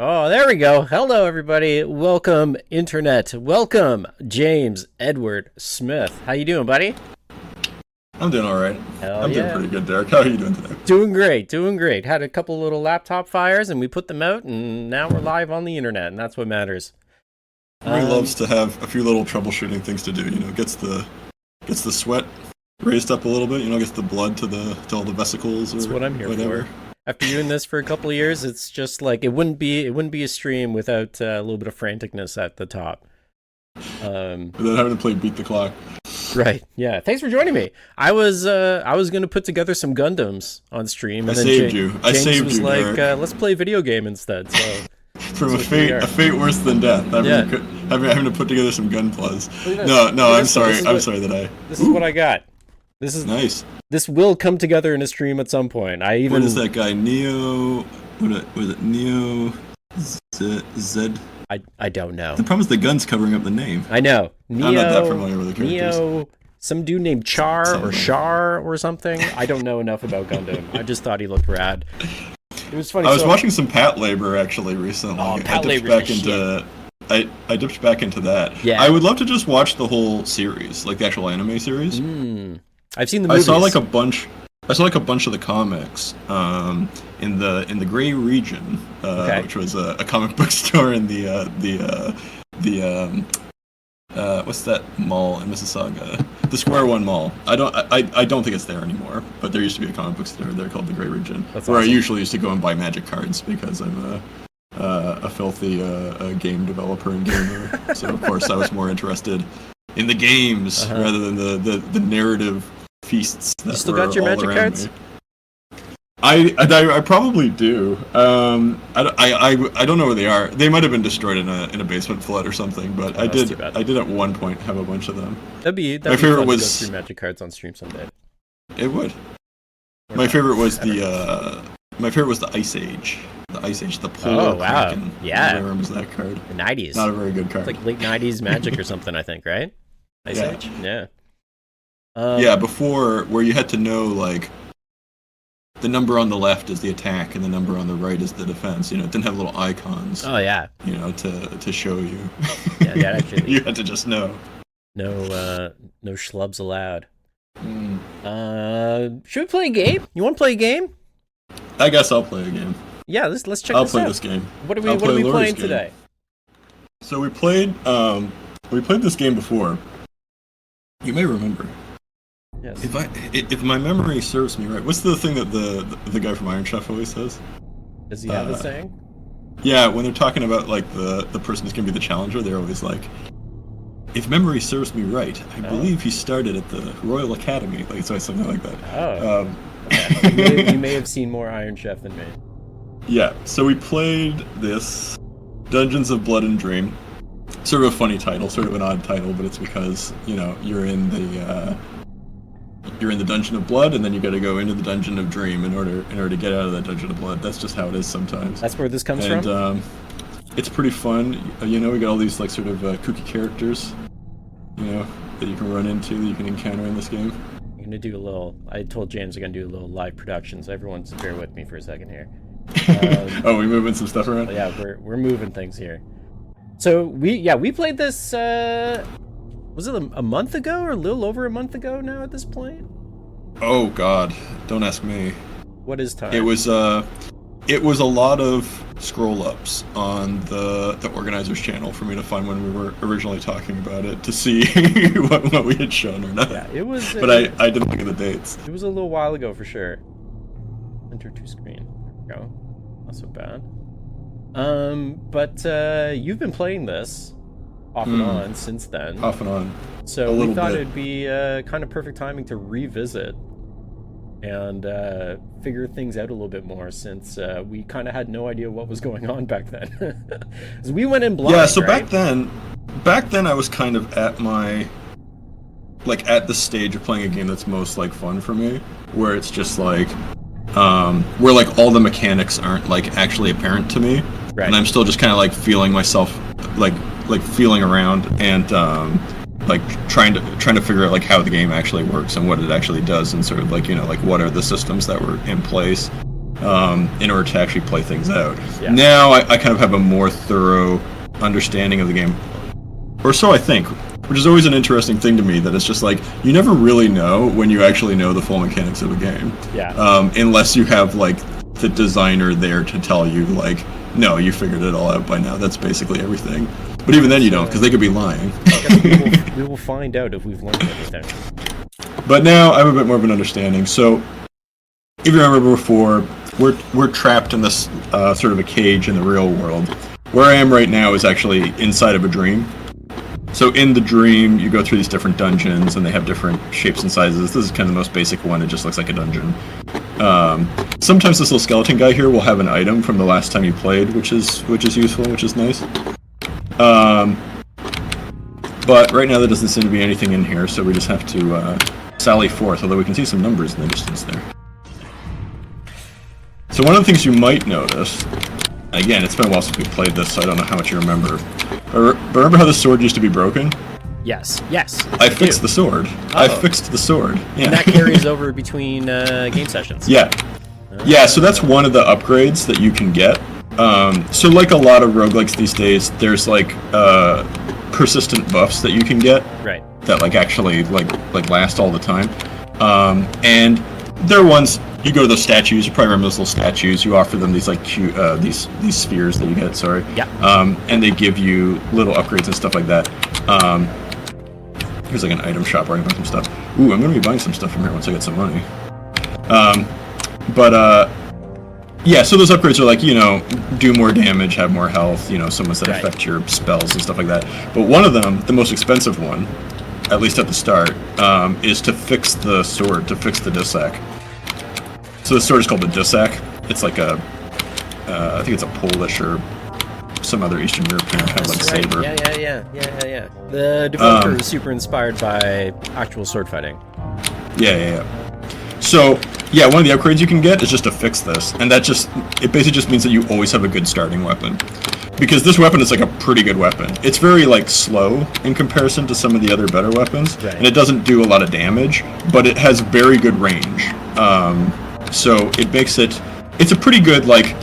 Oh, there we go. Hello, everybody. Welcome, Internet. Welcome, James Edward Smith. How you doing, buddy? I'm doing all right. Hell I'm doing yeah. pretty good, Derek. How are you doing today? Doing great, doing great. Had a couple little laptop fires, and we put them out, and now we're live on the internet, and that's what matters. Ray loves to have a few little troubleshooting things to do. Gets the sweat raised up a little bit. Gets the blood to all the vesicles or That's what I'm here whatever. for. After doing this for a couple of years, it's just like it wouldn't be a stream without a little bit of franticness at the top. Without having to play beat the clock. Right. Yeah. Thanks for joining me. I was gonna put together some Gundams on stream, and I then saved you. I James saved was you, like, Derek. "Let's play a video game instead." So From a fate worse than death. Having to put together some gunplas. No. I'm sorry. I'm sorry that I. This is what I got. This is Nice. This will come together in a stream at some point. What is that guy? Neo. Was it Neo? Zed. I don't know. The problem is the gun's covering up the name. I know. Neo, I'm not that familiar with the characters. Neo, some dude named Char or Shar or something. I don't know enough about Gundam. I just thought he looked rad. It was funny. I was watching some Pat Labor actually recently. Oh, Pat Labor's I dipped back into that. Yeah. I would love to just watch the whole series, like the actual anime series. I've seen the movies. I saw a bunch of the comics in the Gray region, which was a comic book store in the what's that mall in Mississauga? The Square One Mall. I don't think it's there anymore, but there used to be a comic book store there called the Gray Region, where I usually used to go and buy Magic cards because I'm a filthy game developer and gamer. So of course I was more interested in the games rather than the narrative feasts that You still were got your all Magic around cards? me. I probably do. I don't know where they are. They might have been destroyed in a basement flood or something. But I did at one point have a bunch of them. That'd be my favorite fun was to go through Magic cards on stream someday. It would. My favorite was the Ice Age. The Ice Age, the Polar Kraken. Yeah. Where was that card? The 90s. Not a very good card. It's like late 90s Magic or something, I think, right? Ice Age. Yeah. Yeah, before where you had to know like the number on the left is the attack and the number on the right is the defense. It didn't have little icons. Oh yeah. To show you. Yeah, that actually. You had to just know. No schlubs allowed. Should we play a game? You want to play a game? I guess I'll play a game. Yeah, let's check I'll this play out. this game. What are we playing today? So we played this game before. You may remember. Yes. If my memory serves me right, what's the thing that the guy from Iron Chef always says? Does he have a saying? Yeah, when they're talking about like the person who's gonna be the challenger, they're always like, if memory serves me right, I believe he started at the Royal Academy. Like it's always something like that. Oh. Okay. You may have seen more Iron Chef than me. Yeah, so we played this Dungeons of Blood and Dream. Sort of a funny title, sort of an odd title, but it's because you're in the Dungeon of Blood, and then you got to go into the Dungeon of Dream in order to get out of that Dungeon of Blood. That's just how it is sometimes. That's where this comes from. And it's pretty fun. We got all these like sort of kooky characters, that you can run into, that you can encounter in this game. I'm gonna do a little. I told James I'm gonna do a little live production, so everyone just bear with me for a second here. We moving some stuff around? Yeah, we're moving things here. So we played this. Was it a month ago or a little over a month ago now at this point? Oh God, don't ask me. What is time? It was a lot of scroll ups on the organizer's channel for me to find when we were originally talking about it to see what we had shown or not. Yeah, it was. But I didn't think of the dates. It was a little while ago for sure. Enter to screen. There we go. Not so bad. But you've been playing this off and on since then. Off and on. So we thought it'd be kind of perfect timing to revisit and figure things out a little bit more, since we kind of had no idea what was going on back then. So we went in blind. Yeah, so right? back then I was kind of at the stage of playing a game that's most like fun for me, where it's just like where like all the mechanics aren't like actually apparent to me, right. And I'm still just kind of like feeling myself like feeling around and like trying to figure out like how the game actually works and what it actually does, and sort of like like what are the systems that were in place. in order to actually play things out. Yeah. Now I kind of have a more thorough understanding of the game, or so I think, which is always an interesting thing to me, that it's just like, you never really know when you actually know the full mechanics of a game. Yeah. Unless you have, like, the designer there to tell you, like, no, you figured it all out by now, that's basically everything. But even then you don't, because they could be lying. we will find out if we've learned anything. But now I have a bit more of an understanding. So, if you remember before, we're trapped in this sort of a cage in the real world. Where I am right now is actually inside of a dream. So in the dream, you go through these different dungeons, and they have different shapes and sizes. This is kind of the most basic one. It just looks like a dungeon. Sometimes this little skeleton guy here will have an item from the last time you played, which is useful, which is nice. But right now there doesn't seem to be anything in here, so we just have to sally forth, although we can see some numbers in the distance there. So one of the things you might notice, again, it's been a while since we played this, so I don't know how much you remember. But remember how the sword used to be broken? Yes. I fixed the sword. I fixed the sword. Yeah. And that carries over between game sessions. Yeah. Yeah, so that's one of the upgrades that you can get. So like a lot of roguelikes these days, there's like persistent buffs that you can get. Right. That like actually like last all the time. And there are ones, you go to those statues, you probably remember those little statues, you offer them these like cute, these spheres that you get, sorry. Yeah. And they give you little upgrades and stuff like that. Here's like an item shop where I can buy some stuff. Ooh, I'm gonna be buying some stuff from here once I get some money. Yeah, so those upgrades are like, you know, do more damage, have more health, you know, some ones that affect your spells and stuff like that. But one of them, the most expensive one, at least at the start, is to fix the sword, to fix the Dissac. So the sword is called the Dissac. It's like a, I think it's a Polish or some other Eastern European kind of like saber. Yeah. The developer is super inspired by actual sword fighting. Yeah. So, yeah, one of the upgrades you can get is just to fix this, and that just, it basically just means that you always have a good starting weapon. Because this weapon is like a pretty good weapon. It's very like slow in comparison to some of the other better weapons, and it doesn't do a lot of damage, but it has very good range. So it makes it, it's a pretty good like,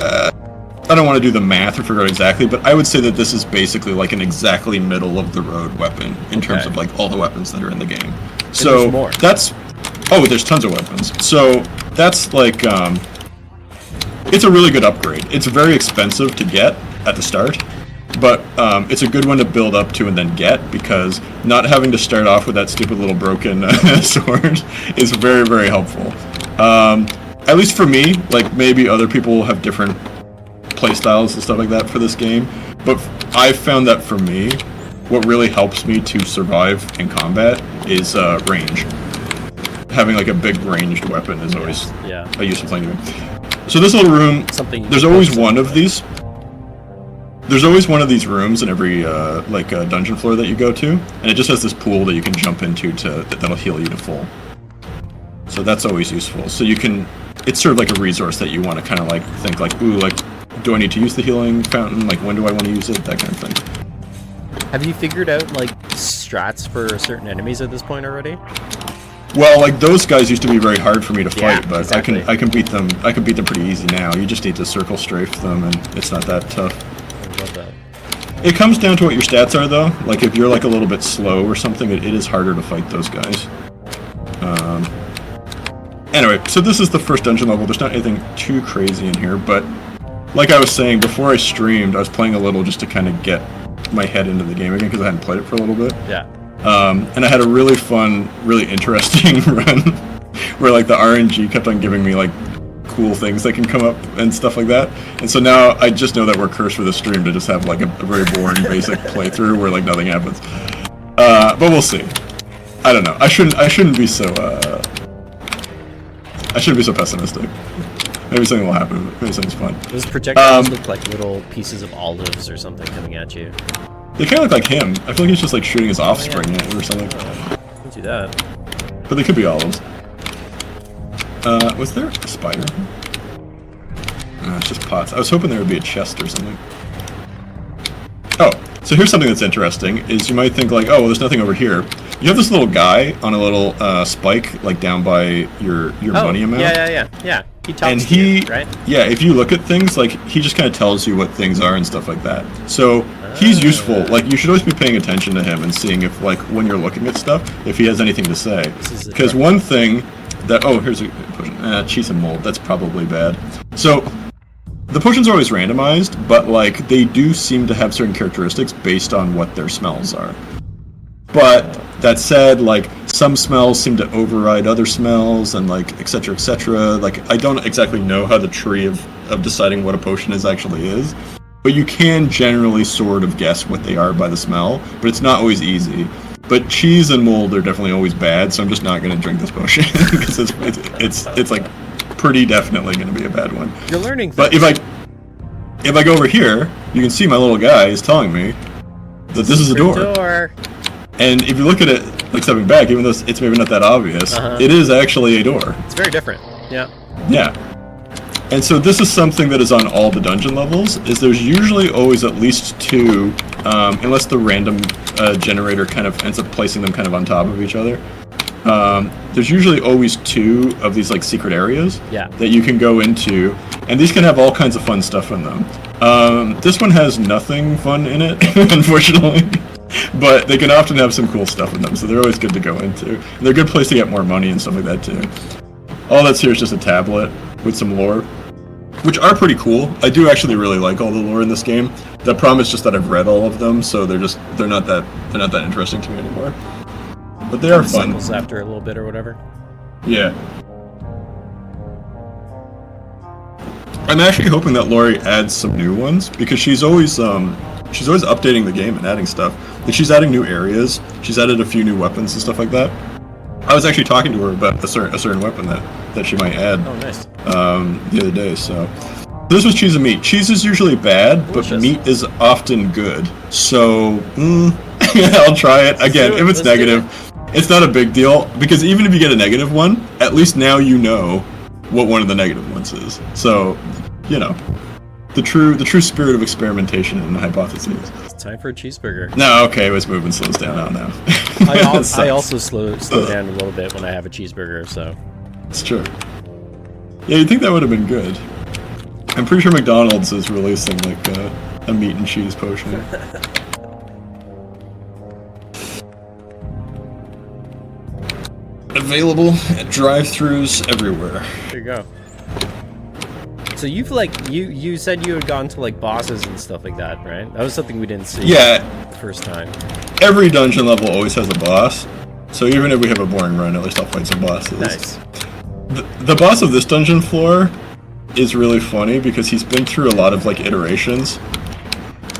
I don't want to do the math or figure out exactly, but I would say that this is basically like an exactly middle of the road weapon in terms of like all the weapons that are in the game. So that's, oh, there's tons of weapons. So that's like, it's a really good upgrade. It's very expensive to get at the start, but it's a good one to build up to and then get, because not having to start off with that stupid little broken sword is very, very helpful. At least for me, like maybe other people have different playstyles and stuff like that for this game, but I've found that for me, what really helps me to survive in combat is range. Having like a big ranged weapon is always a useful thing to do. So this little room, there's always one of these. There's always one of these rooms in every dungeon floor that you go to, and it just has this pool that you can jump into that'll heal you to full. So that's always useful. So you can, it's sort of like a resource that you want to kind of like think like, ooh, like, do I need to use the healing fountain? Like, when do I want to use it? That kind of thing. Have you figured out like strats for certain enemies at this point already? Well, like those guys used to be very hard for me to fight, but exactly. I can beat them. I can beat them pretty easy now. You just need to circle strafe them, and it's not that tough. I love that. It comes down to what your stats are, though. Like if you're like a little bit slow or something, it is harder to fight those guys. Anyway, so this is the first dungeon level. There's not anything too crazy in here, but like I was saying before I streamed, I was playing a little just to kind of get my head into the game again because I hadn't played it for a little bit. Yeah. And I had a really fun, really interesting run where like the RNG kept on giving me like cool things that can come up and stuff like that. And so now I just know that we're cursed for the stream to just have like a very boring basic playthrough where like nothing happens. But we'll see. I don't know. I shouldn't be so pessimistic. Maybe something will happen. Maybe something's fun. Those projectiles look like little pieces of olives or something coming at you. They kind of look like him. I feel like he's just like shooting his offspring at you or something. Don't do that. But they could be olives. Was there a spider? No, it's just pots. I was hoping there would be a chest or something. Oh, so here's something that's interesting, is you might think like, oh, well, there's nothing over here. You have this little guy on a little spike, like down by your money amount. Yeah. He talks to you, right? Yeah, if you look at things, like, he just kind of tells you what things are and stuff like that. So he's useful. Like, you should always be paying attention to him and seeing if, like, when you're looking at stuff, if he has anything to say. Because one thing that... Oh, here's a potion. Cheese and mold. That's probably bad. So... The potions are always randomized, but, like, they do seem to have certain characteristics based on what their smells are. But, that said, like, some smells seem to override other smells, and, like, etc., etc. Like, I don't exactly know how the tree of deciding what a potion actually is, but you can generally sort of guess what they are by the smell, but it's not always easy. But cheese and mold are definitely always bad, so I'm just not going to drink this potion, because it's like... pretty definitely going to be a bad one. You're learning things. But if I go over here, you can see my little guy is telling me that this is a door. And if you look at it, like, stepping back, even though it's maybe not that obvious, it is actually a door. It's very different. Yeah. Yeah. And so this is something that is on all the dungeon levels, is there's usually always at least two, unless the random generator kind of ends up placing them kind of on top of each other. There's usually always two of these, like, secret areas that you can go into, and these can have all kinds of fun stuff in them. This one has nothing fun in it, unfortunately, but they can often have some cool stuff in them, so they're always good to go into. And they're a good place to get more money and stuff like that, too. All that's here is just a tablet with some lore, which are pretty cool. I do actually really like all the lore in this game. The problem is just that I've read all of them, so they're not that interesting to me anymore. But they are fun. Cycles after a little bit or whatever. Yeah. I'm actually hoping that Lori adds some new ones, because she's always updating the game and adding stuff. Like, she's adding new areas. She's added a few new weapons and stuff like that. I was actually talking to her about a certain weapon that she might add. Oh, nice. The other day. So this was cheese and meat. Cheese is usually bad, but meat is often good. So I'll try it again. If it's negative. It's not a big deal, because even if you get a negative one, at least now you know what one of the negative ones is. So, you know, the true spirit of experimentation and hypotheses. It's time for a cheeseburger. No, okay, it was moving slows down now. I also slow down a little bit when I have a cheeseburger, so... It's true. Yeah, you'd think that would have been good. I'm pretty sure McDonald's is releasing, like, a meat and cheese potion. Available at drive-thrus everywhere. There you go. So you've, like, you said you had gone to, like, bosses and stuff like that, right? That was something we didn't see the first time. Every dungeon level always has a boss, so even if we have a boring run, at least I'll fight some bosses. Nice. The boss of this dungeon floor is really funny, because he's been through a lot of, like, iterations,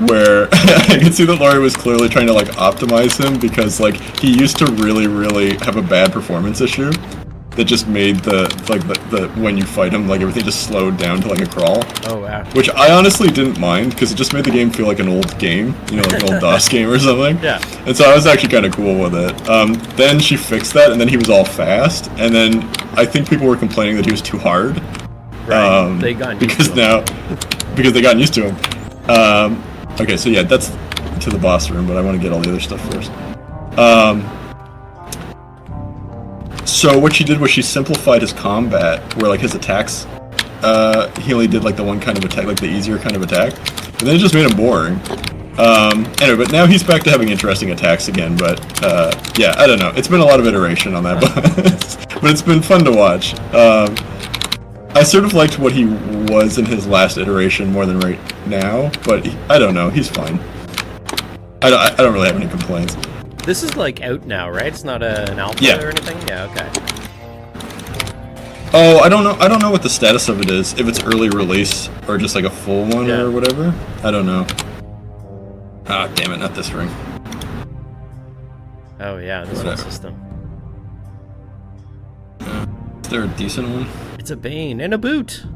where I can see that Laurie was clearly trying to, like, optimize him, because, like, he used to really, really have a bad performance issue that just made the when you fight him, like, everything just slowed down to, like, a crawl. Oh, wow. Which I honestly didn't mind, because it just made the game feel like an old game, you know, like an old DOS game or something. Yeah. And so I was actually kind of cool with it. Then she fixed that, and then he was all fast, and then I think people were complaining that he was too hard. Right. They got used to him. Because they got used to him. Okay, so yeah, that's to the boss room, but I want to get all the other stuff first. So what she did was she simplified his combat, where, like, his attacks, he only did, like, the one kind of attack, like the easier kind of attack, and then it just made him boring. Anyway, but now he's back to having interesting attacks again, but, yeah, I don't know. It's been a lot of iteration on that boss, but it's been fun to watch. I sort of liked what he was in his last iteration more than right now, but I don't know, he's fine. I don't really have any complaints. This is, like, out now, right? It's not an alpha or anything? Yeah, okay. Oh, I don't know what the status of it is, if it's early release or just, like, a full one or whatever. I don't know. Ah, damn it, not this ring. Oh yeah, this whole system. Is there a decent one? It's a Bane and a boot.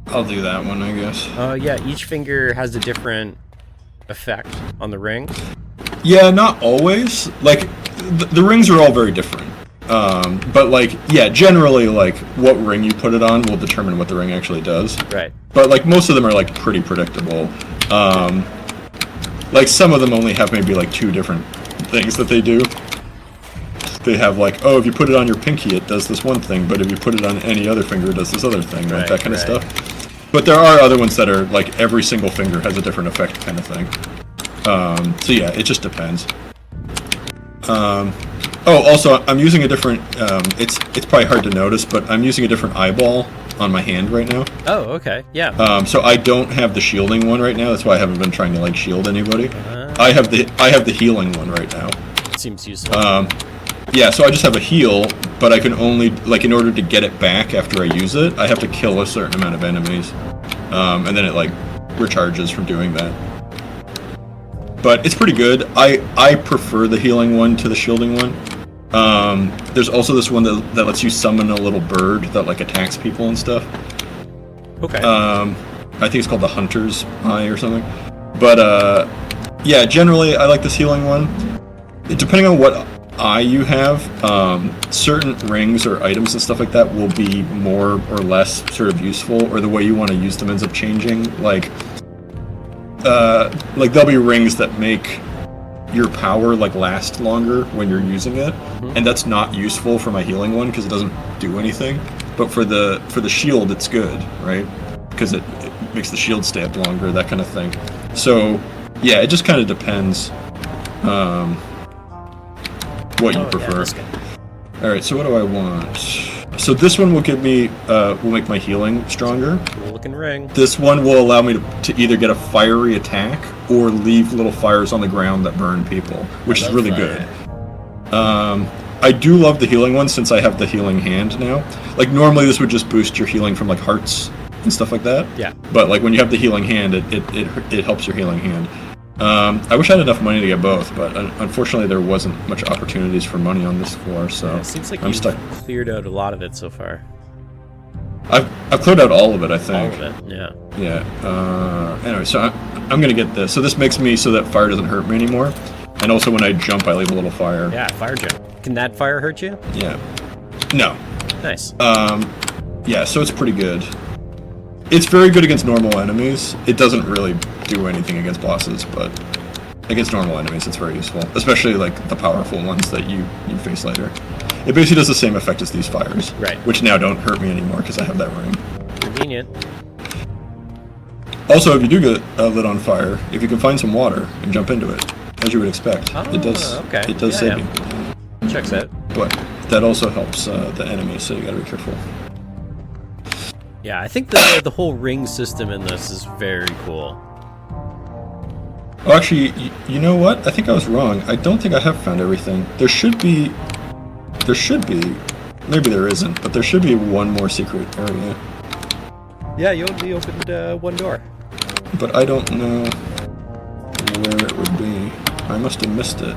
I'll do that one, I guess. Yeah, each finger has a different effect on the ring. Yeah, not always. Like, the rings are all very different. But, like, yeah, generally, like, what ring you put it on will determine what the ring actually does. Right. But, like, most of them are, like, pretty predictable. Like, some of them only have maybe, like, 2 different things that they do. they have like, oh, if you put it on your pinky, it does this one thing, but if you put it on any other finger, it does this other thing, like that kind of stuff. But there are other ones that are like every single finger has a different effect kind of thing. So yeah, it just depends. Oh, also, I'm using a different, it's probably hard to notice, but I'm using a different eyeball on my hand right now. Oh, okay, yeah. So I don't have the shielding one right now, that's why I haven't been trying to, like, shield anybody. I have the healing one right now. Seems useful. Yeah, so I just have a heal, but I can only, like, in order to get it back after I use it, I have to kill a certain amount of enemies. And then it, like, recharges from doing that. But it's pretty good. I prefer the healing one to the shielding one. There's also this one that lets you summon a little bird that like attacks people and stuff. Okay. I think it's called the Hunter's Eye or something. But yeah, generally I like this healing one. Depending on what eye you have, certain rings or items and stuff like that will be more or less sort of useful, or the way you want to use them ends up changing. Like there'll be rings that make your power like last longer when you're using it, and that's not useful for my healing one because it doesn't do anything. But for the shield, it's good, right? Because it makes the shield stay up longer, that kind of thing. So yeah, it just kind of depends what you prefer. All right, so what do I want? So this one will give me, will make my healing stronger. Cool looking ring. This one will allow me to either get a fiery attack or leave little fires on the ground that burn people, which is really good. I do love the healing one since I have the healing hand now. Like normally this would just boost your healing from like hearts and stuff like that. Yeah. But like when you have the healing hand, it helps your healing hand. I wish I had enough money to get both, but unfortunately there wasn't much opportunities for money on this floor, so yeah, it seems like I'm stuck. Cleared out a lot of it so far. I've cleared out all of it, I think. All of it, yeah. Yeah. Anyway, so I'm gonna get this. So this makes me so that fire doesn't hurt me anymore, and also when I jump, I leave a little fire. Yeah, fire jump. Can that fire hurt you? Yeah. No. Nice. Yeah. So it's pretty good. It's very good against normal enemies. It doesn't really do anything against bosses, but against normal enemies, it's very useful. Especially like the powerful ones that you face later. It basically does the same effect as these fires, right? Which now don't hurt me anymore because I have that ring. Convenient. Also, if you do get lit on fire, if you can find some water and jump into it, as you would expect, it does. Okay. It does save you. Checks out. But that also helps the enemies, so you gotta be careful. Yeah, I think the whole ring system in this is very cool. Oh, actually, you know what? I think I was wrong. I don't think I have found everything. There should be, maybe there isn't, but there should be one more secret area. Yeah, you only opened one door. But I don't know where it would be. I must have missed it.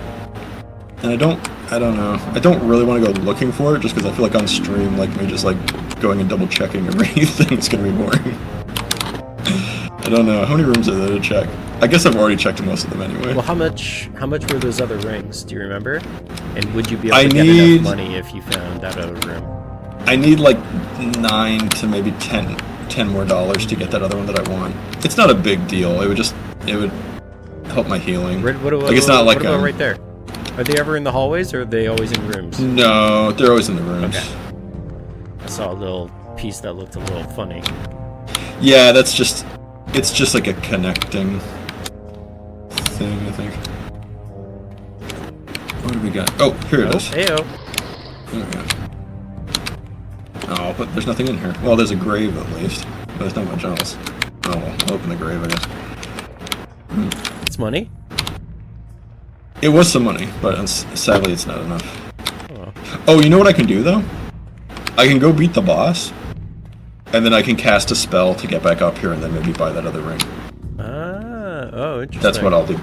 And I don't know. I don't really want to go looking for it just because I feel like on stream, like me just like going and double checking everything is going to be boring. I don't know. How many rooms are there to check? I guess I've already checked most of them anyway. Well, how much were those other rings? Do you remember? And would you be able to get enough money if you found that other room? I need like 9 to maybe 10 more dollars to get that other one that I want. It's not a big deal. It would help my healing. What about right there? Are they ever in the hallways, or are they always in rooms? No, they're always in the rooms. Okay. I saw a little piece that looked a little funny. Yeah, it's just like a connecting thing, I think. What do we got? Oh, here it is. Heyo. There we go. Oh, but there's nothing in here. Well, there's a grave at least. But there's not much else. Oh, well, I'll open the grave, I guess. It's money? It was some money, but sadly it's not enough. Oh. Oh, you know what I can do, though? I can go beat the boss, and then I can cast a spell to get back up here and then maybe buy that other ring. Ah, oh, interesting. That's what I'll do.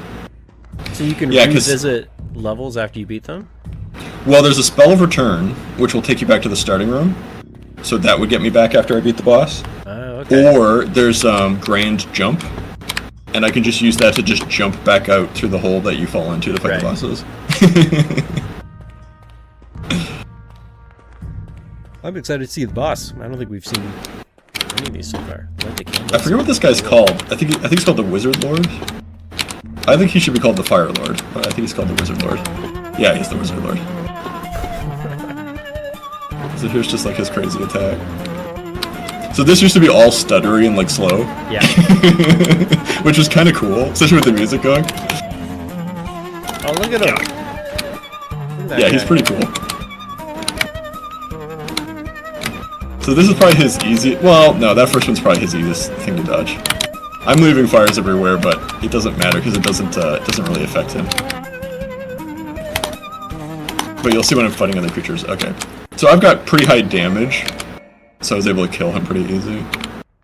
So you can revisit levels after you beat them? Well, there's a spell of return, which will take you back to the starting room. So that would get me back after I beat the boss. Okay. Or there's grand jump, and I can just use that to just jump back out through the hole that you fall into to fight the bosses. I'm excited to see the boss. I don't think we've seen any of these so far. I forget what this guy's called. I think he's called the Wizard Lord. I think he should be called the Fire Lord, but I think he's called the Wizard Lord. Yeah, he's the Wizard Lord. So here's just like his crazy attack. So this used to be all stuttery and like slow. Yeah. Which was kind of cool, especially with the music going. Oh, look at him. Look at Yeah, he's pretty cool. So this is probably his easy. Well, no, that first one's probably his easiest thing to dodge. I'm leaving fires everywhere, but it doesn't matter because it doesn't really affect him. But you'll see when I'm fighting other creatures. Okay. So I've got pretty high damage, so I was able to kill him pretty easy.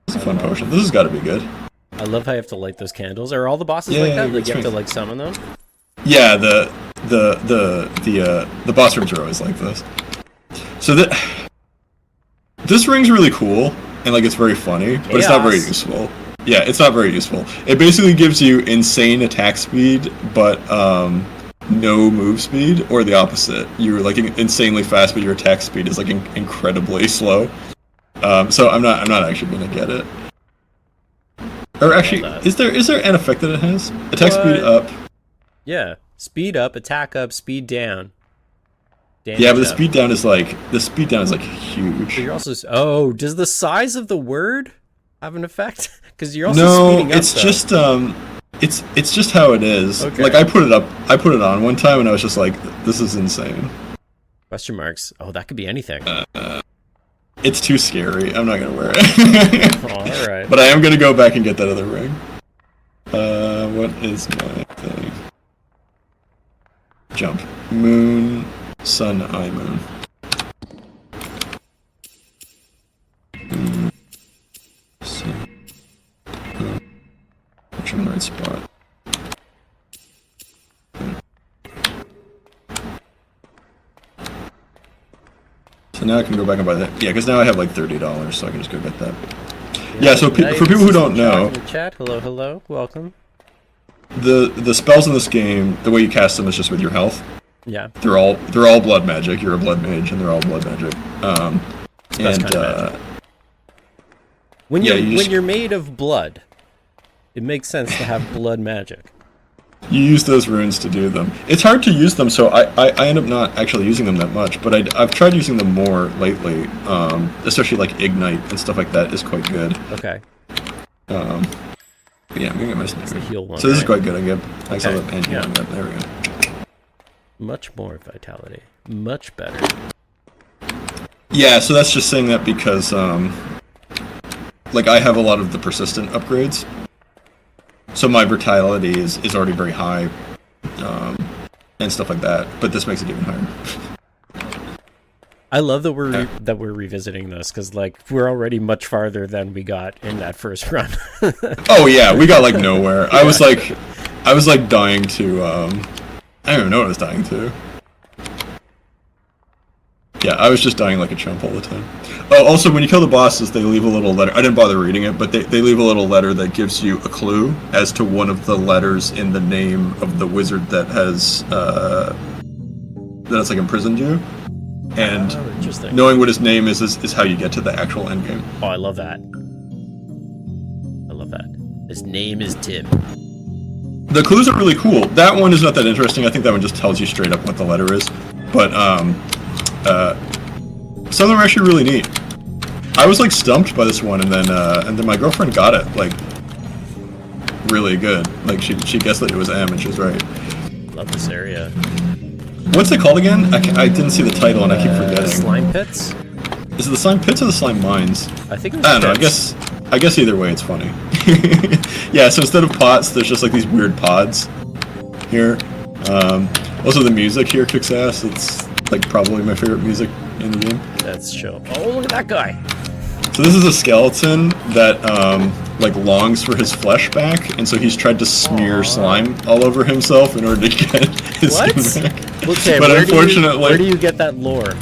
It's a fun potion. This has got to be good. I love how you have to light those candles. Are all the bosses like that? Like you have to like summon them? Yeah, the boss rooms are always like this. So this ring's really cool and like it's very funny, but it's not very useful. Yeah, it's not very useful. It basically gives you insane attack speed, but no move speed, or the opposite. You're like insanely fast, but your attack speed is like incredibly slow. So I'm not actually gonna get it. Or actually, is there an effect that it has? Attack speed up. Yeah, speed up, attack up, speed down. Yeah, but the speed down is like huge. But you're also does the size of the word have an effect? Because you're also speeding up. It's just it's just how it is. Okay. Like I put it on one time and I was just like, this is insane. Question marks. Oh, that could be anything. It's too scary. I'm not gonna wear it. All right. But I am gonna go back and get that other ring. What is my thing? Jump. Moon, sun, eye, moon. Sun. Which one, right spot? So now I can go back and buy that. Yeah, because now I have like $30, so I can just go get that. Yeah, so for people who don't know, chat. Hello, welcome. The spells in this game, the way you cast them is just with your health. Yeah. They're all blood magic. You're a blood mage, and they're all blood magic. When you're made of blood, it makes sense to have blood magic. You use those runes to do them. It's hard to use them, so I end up not actually using them that much, but I've tried using them more lately, especially like Ignite and stuff like that is quite good. Okay. Yeah, I'm gonna get my sniper. Heal one, so this is right? quite good. I saw that and healing that. There we go. Much more vitality. Much better. Yeah, so that's just saying that because, like, I have a lot of the persistent upgrades. So my vitality is already very high, and stuff like that. But this makes it even higher. I love that we're revisiting this because like we're already much farther than we got in that first run. Oh yeah, we got like nowhere. Yeah. I was like dying to. I don't even know what I was dying to. Yeah, I was just dying like a chump all the time. Oh, also, when you kill the bosses, they leave a little letter. I didn't bother reading it, but they leave a little letter that gives you a clue as to one of the letters in the name of the wizard that has like imprisoned you. And knowing what his name is how you get to the actual end game. Oh, I love that. I love that. His name is Tim. The clues are really cool. That one is not that interesting. I think that one just tells you straight up what the letter is. But some of them are actually really neat. I was like stumped by this one, and then my girlfriend got it like really good. Like she guessed that it was M, and she was right. Love this area. What's it called again? I didn't see the title, and I keep forgetting. Slime pits. Is it the slime pits or the slime mines? I think it was I don't know. I guess either way, it's funny. Yeah. So instead of pots, there's just like these weird pods here. Also, the music here kicks ass. It's like probably my favorite music in the game. That's chill. Oh, look at that guy. So this is a skeleton that like longs for his flesh back, and so he's tried to smear slime all over himself in order to get his skin back. Okay, but unfortunately, where do you get that lore?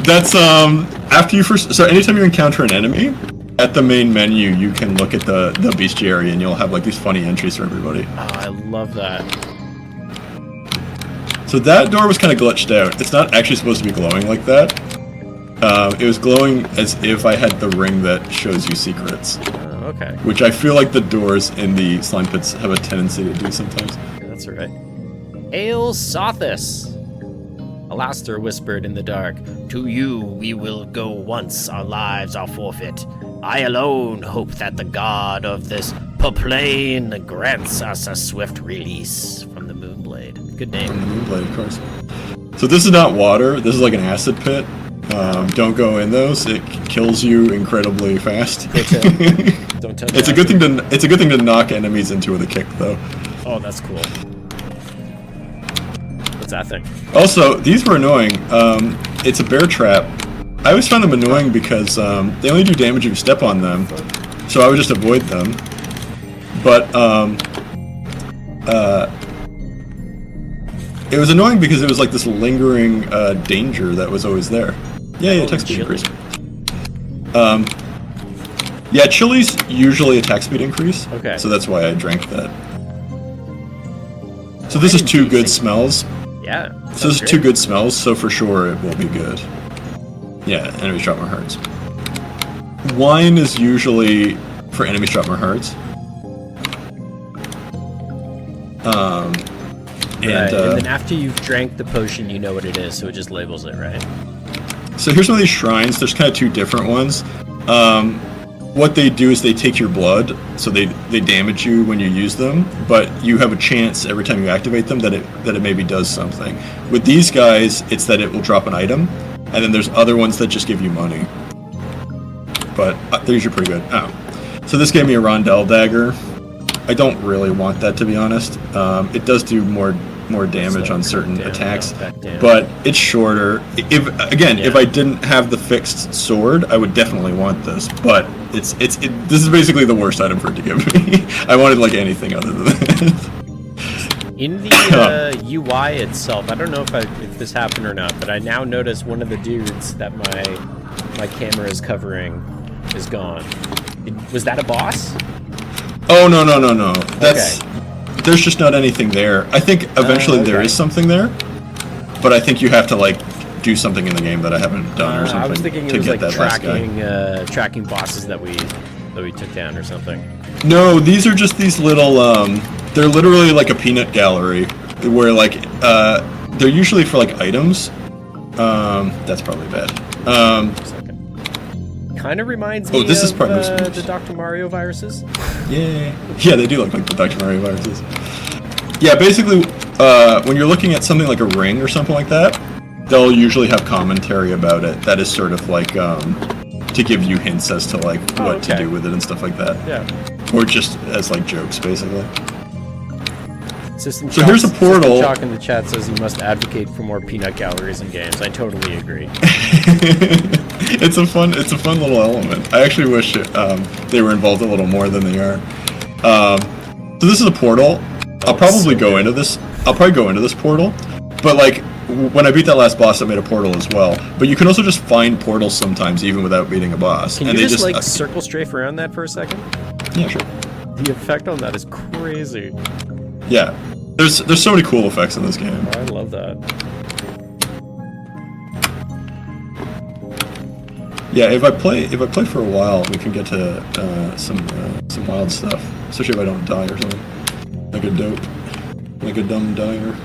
That's after you first. So anytime you encounter an enemy, at the main menu you can look at the bestiary, and you'll have like these funny entries for everybody. Oh, I love that. So that door was kind of glitched out. It's not actually supposed to be glowing like that. It was glowing as if I had the ring that shows you secrets. Okay. Which I feel like the doors in the slime pits have a tendency to do sometimes. Yeah, that's right. Ale Sothis. Alastair whispered in the dark. To you we will go once our lives are forfeit. I alone hope that the god of this plane grants us a swift release from the Moonblade. Good name. From the Moonblade, of course. So this is not water. This is like an acid pit. Don't go in those. It kills you incredibly fast. Don't tell It's a good thing to. It's a good thing to knock enemies into with a kick, though. Oh, that's cool. What's that thing? Also, these were annoying. It's a bear trap. I always found them annoying because they only do damage if you step on them, so I would just avoid them. But it was annoying because it was like this lingering danger that was always there. Yeah, attack speed increase. Yeah, chilies usually attack speed increase. Okay. So that's why I drank that. So this is two good smells. Yeah. So this is two good smells, so for sure it will be good. Yeah, enemies drop more hearts. Wine is usually for enemies drop more hearts. And then after you've drank the potion, you know what it is, so it just labels it, right? So here's one of these shrines. There's kind of two different ones. What they do is they take your blood, so they damage you when you use them, but you have a chance every time you activate them that it maybe does something. With these guys, it's that it will drop an item, and then there's other ones that just give you money. But they're usually pretty good. Oh. So this gave me a Rondell dagger. I don't really want that, to be honest. It does do more damage on certain attacks, but it's shorter. If I didn't have the fixed sword, I would definitely want this. But this is basically the worst item for it to give me. I wanted like anything other than that. In the UI itself, I don't know if this happened or not, but I now notice one of the dudes that my camera is covering is gone. Was that a boss? Oh no. That's there's just not anything there. I think eventually there is something there, but I think you have to like do something in the game that I haven't done or something. I was thinking it was like tracking bosses that we took down or something. No, these are just these little they're literally like a peanut gallery where like they're usually for like items. That's probably bad. Kind of reminds me of the Dr. Mario viruses. Yeah, they do look like the Dr. Mario viruses. Yeah, basically, when you're looking at something like a ring or something like that, they'll usually have commentary about it. That is sort of like to give you hints as to like what to do with it and stuff like that. Yeah. Or just as like jokes, basically. So here's a portal. Chalk in the chat says you must advocate for more peanut galleries in games. I totally agree. It's a fun little element. I actually wish they were involved a little more than they are. So this is a portal. I'll probably go into this. I'll probably go into this portal. But like when I beat that last boss, I made a portal as well. But you can also just find portals sometimes, even without beating a boss. Can you just like circle strafe around that for a second? Yeah, sure. The effect on that is crazy. Yeah, there's so many cool effects in this game. Oh, I love that. Yeah, if I play for a while, we can get to some wild stuff. Especially if I don't die or something. Like a dumb dyer.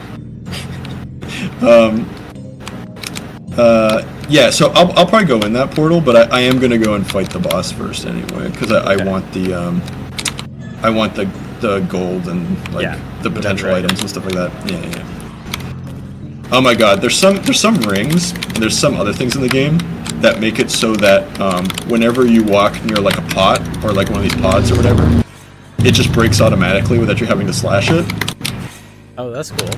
Yeah, so I'll probably go in that portal, but I am gonna go and fight the boss first anyway, because I want the gold and like the potential items and stuff like that. Yeah. Oh my god, there's some rings and there's some other things in the game that make it so that whenever you walk near like a pot or like one of these pods or whatever, it just breaks automatically without you having to slash it. Oh, that's cool.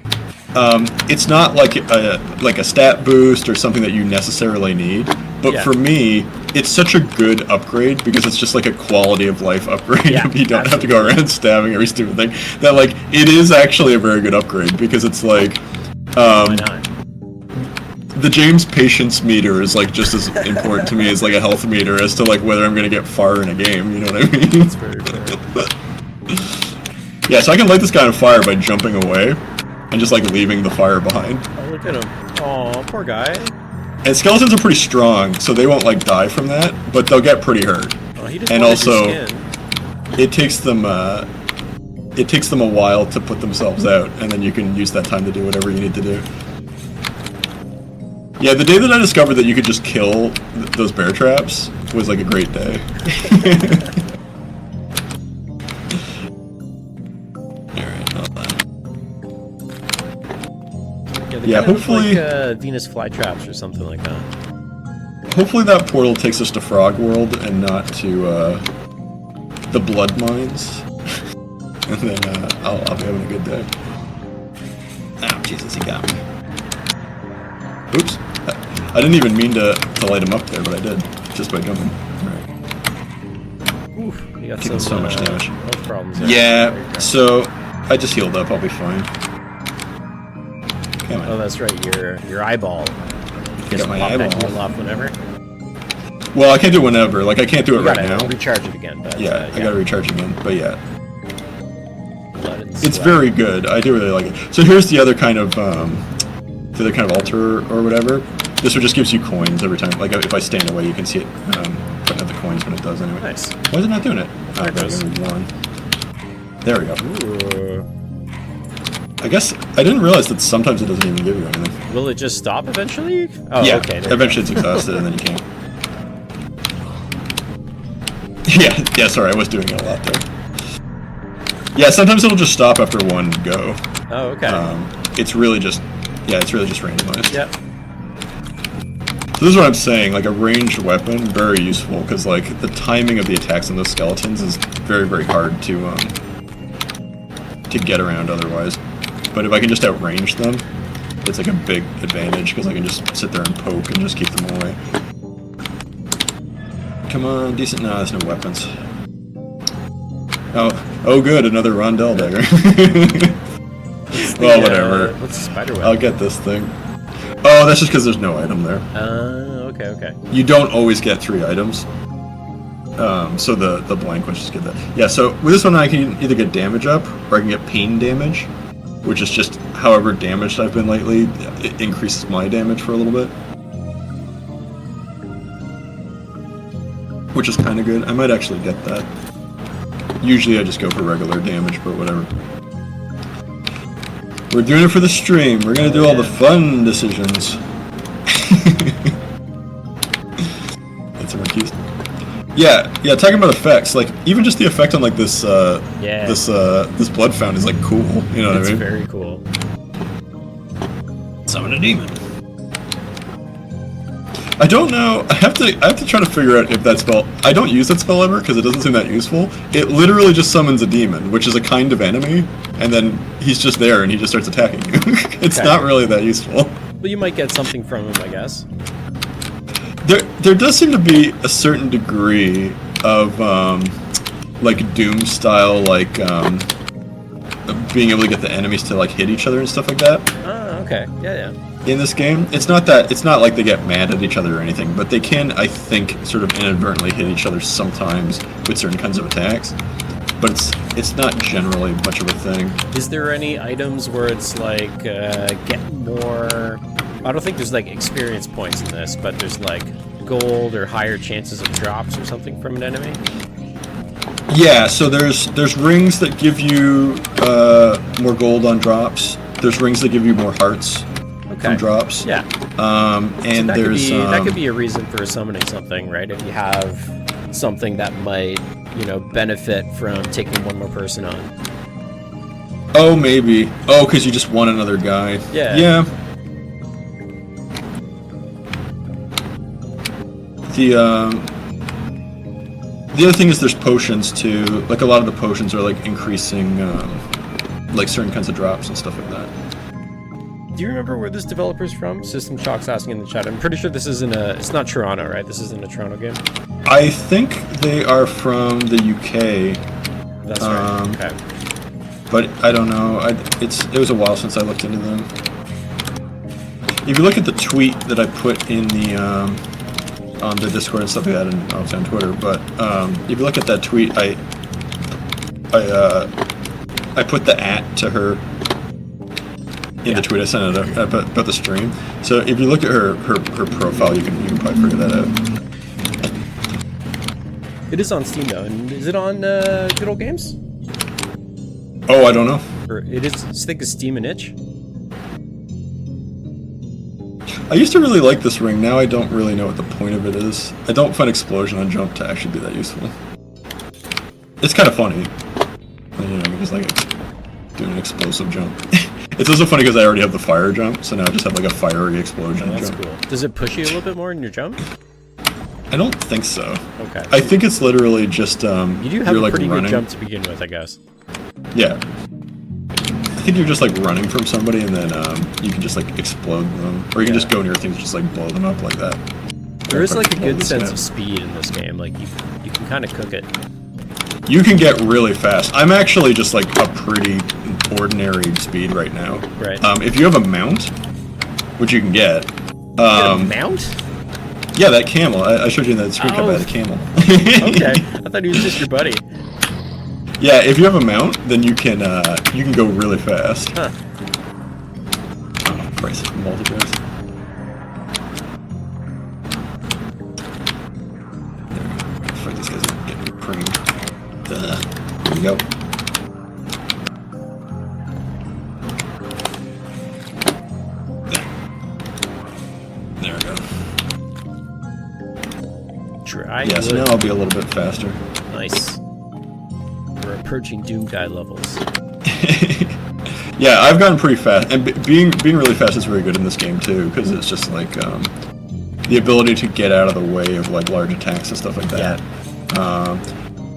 It's not like a stat boost or something that you necessarily need, but for me, it's such a good upgrade because it's just like a quality of life upgrade. You don't have to go around stabbing every stupid thing. That like it is actually a very good upgrade because it's like why not? The James patience meter is like just as important to me as like a health meter as to like whether I'm gonna get far in a game. You know what I mean? That's very fair. Yeah, so I can light this guy on fire by jumping away and just like leaving the fire behind. Oh, look at him! Oh, poor guy. And skeletons are pretty strong, so they won't like die from that, but they'll get pretty hurt. Oh, he just and also, your skin. it takes them a while to put themselves out, and then you can use that time to do whatever you need to do. Yeah, the day that I discovered that you could just kill those bear traps was like a great day. Alright, hold on. Yeah, hopefully like, Venus flytraps or something like that. Hopefully that portal takes us to Frog World and not to the Blood Mines. And then I'll be having a good day. Oh, Jesus, he got me. Oops. I didn't even mean to light him up there, but I did. Just by jumping. Alright. Oof, you got taking so much damage. Health problems there. Yeah, so I just healed up. I'll be fine. Come on. Oh, that's right. Your eyeball. You got my eyeball. Heal off whenever. Well, I can't do it whenever. Like, I can't do it right now. Recharge it again. But, yeah, I gotta recharge again. But yeah. It's sweat. very good. I do really like it. So here's the other kind of altar or whatever. This one just gives you coins every time. Like if I stand away, you can see it putting out the coins when it does anyway. Nice. Why is it not doing it? There it goes. There we go. Ooh. I guess I didn't realize that sometimes it doesn't even give you anything. Will it just stop eventually? Oh, yeah. Okay. Eventually it's exhausted and then you can't. Yeah. Sorry, I was doing it a lot there. Yeah, sometimes it'll just stop after one go. Oh, okay. It's really just randomized. Yep. So this is what I'm saying, like a ranged weapon, very useful, because like the timing of the attacks on those skeletons is very, very hard to get around otherwise. But if I can just outrange them, it's like a big advantage, because I can just sit there and poke and just keep them away. Come on, decent. No, there's no weapons. Oh, good, another Rondell dagger. Well, whatever. What's the spider web? I'll get this thing. Oh, that's just because there's no item there. Okay. You don't always get 3 items. So the blank ones just get that. Yeah, so with this one I can either get damage up, or I can get pain damage, which is just however damaged I've been lately, it increases my damage for a little bit. Which is kind of good. I might actually get that. Usually I just go for regular damage, but whatever. We're doing it for the stream. We're gonna do all the fun decisions. That's what keys. Yeah. Talking about effects, like even just the effect on like this, this blood fountain is like cool. You know what I mean? It's very cool. Summon a demon. I don't know. I have to try to figure out if that spell. I don't use that spell ever because it doesn't seem that useful. It literally just summons a demon, which is a kind of enemy, and then he's just there and he just starts attacking you. It's not really that useful. Well, you might get something from him, I guess. There does seem to be a certain degree of like Doom style, like being able to get the enemies to like hit each other and stuff like that. Oh, okay. Yeah. In this game, it's not like they get mad at each other or anything, but they can, I think, sort of inadvertently hit each other sometimes with certain kinds of attacks. But it's not generally much of a thing. Is there any items where it's like get more? I don't think there's like experience points in this, but there's like gold or higher chances of drops or something from an enemy. Yeah, so there's rings that give you more gold on drops. There's rings that give you more hearts. From drops. Yeah. And so that could be a reason for summoning something, right? If you have something that might, benefit from taking one more person on. Oh, maybe. Oh, because you just won another guy. Yeah. Yeah. The other thing is there's potions too. Like a lot of the potions are like increasing like certain kinds of drops and stuff like that. Do you remember where this developer's from? System Shock's asking in the chat. I'm pretty sure this isn't it's not Toronto, right? This isn't a Toronto game. I think they are from the UK. That's right. Okay. But I don't know. It was a while since I looked into them. If you look at the tweet that I put in the on the Discord and stuff like that, and obviously on Twitter, but if you look at that tweet, I put the @ to her in the tweet I sent it about the stream. So if you look at her profile, you can probably figure that out. It is on Steam though, and is it on Good Old Games? Oh, I don't know. Or it is. I think it's Steam and Itch. I used to really like this ring. Now I don't really know what the point of it is. I don't find explosion on jump to actually be that useful. It's kind of funny. You know, just like doing an explosive jump. It's also funny because I already have the fire jump, so now I just have like a fiery explosion that's jump. cool. Does it push you a little bit more in your jump? I don't think so. Okay. I think it's literally just you do have a like pretty running. good jump to begin with, I guess. Yeah. I think you're just like running from somebody and then you can just like explode them. Or you can just go near things and just like blow them up like that. There is like a good sense of speed in this game. Like you can kind of cook it. You can get really fast. I'm actually just like a pretty ordinary speed right now. Right. If you have a mount, which you can get. You get a mount? Yeah, that camel. I showed you in that screen cap I had a camel. Okay. I thought he was just your buddy. Yeah, if you have a mount, then you can go really fast. Huh. Oh, Christ, multi-press. There we go. Fuck, these guys are getting creamed. There we go. There we go. Try. Yeah, so now I'll be a little bit faster. Nice. We're approaching Doom Guy levels. Yeah, I've gotten pretty fast, and being really fast is very good in this game too, because it's just like the ability to get out of the way of like large attacks and stuff like that.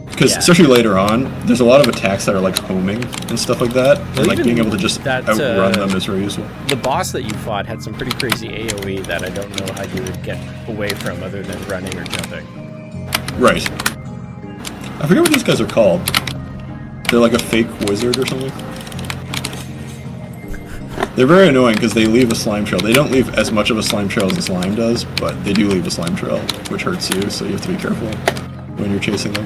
Because especially later on, there's a lot of attacks that are like homing and stuff like that, and like being able to just outrun them is very useful. The boss that you fought had some pretty crazy AoE that I don't know how you would get away from other than running or jumping. Right. I forget what these guys are called. They're like a fake wizard or something. They're very annoying because they leave a slime trail. They don't leave as much of a slime trail as a slime does, but they do leave a slime trail, which hurts you, so you have to be careful when you're chasing them.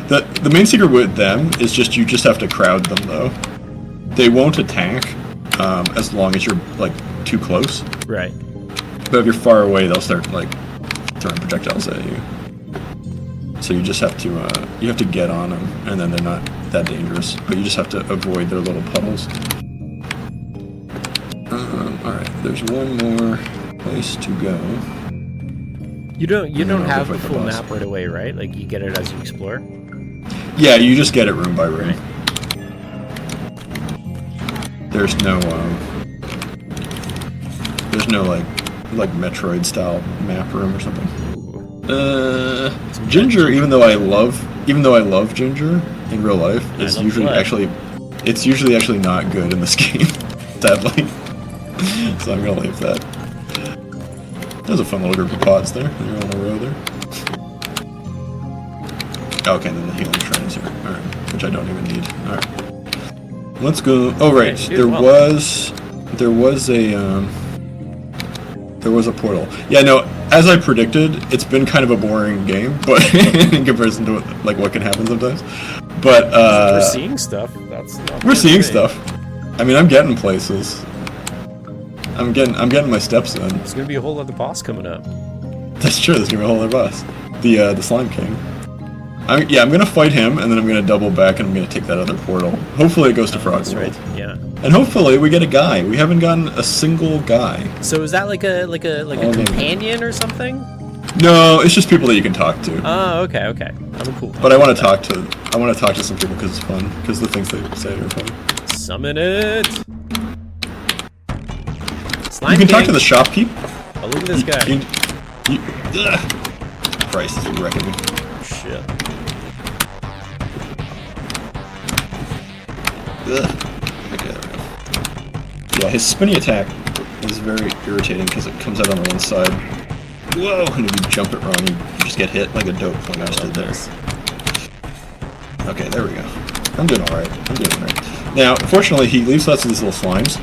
The main secret with them is just you just have to crowd them, though. They won't attack as long as you're, like, too close. Right. But if you're far away, they'll start, like, throwing projectiles at you. So you just have to get on them, and then they're not that dangerous. But you just have to avoid their little puddles. Alright, there's one more place to go. You don't have the full map right away, right? Like, you get it as you explore? Yeah, you just get it room by room. There's no like Metroid style map room or something. Ginger, even though I love Ginger in real life, it's usually actually not good in this game, sadly. So I'm gonna leave that. There's a fun little group of pods there. They're on a row there. Okay, then the healing shrine is here. Alright, which I don't even need. Alright. Let's go. Oh right, there was a portal. Yeah, no, as I predicted, it's been kind of a boring game, but in comparison to what can happen sometimes. But we're seeing stuff. We're seeing stuff. I mean, I'm getting places. I'm getting my steps in. There's gonna be a whole other boss coming up. That's true. There's gonna be a whole other boss. The Slime King. I'm gonna fight him, and then I'm gonna double back, and I'm gonna take that other portal. Hopefully, it goes to Frog World. Right. Yeah. And hopefully, we get a guy. We haven't gotten a single guy. So is that like a companion or something? No, it's just people that you can talk to. Oh, okay. I'm cool. But I want to talk to some people because it's fun. Because the things they say are fun. Summon it. Slime you can King. talk to the shopkeep. Oh, look at this guy. Christ, this is wrecking me. Shit. Okay, there we go. Yeah, his spinny attack is very irritating because it comes out on the one side. Whoa! And if you jump it wrong, you just get hit like a dope like I just did there. Okay, there we go. I'm doing alright. Now, fortunately, he leaves lots of these little slimes,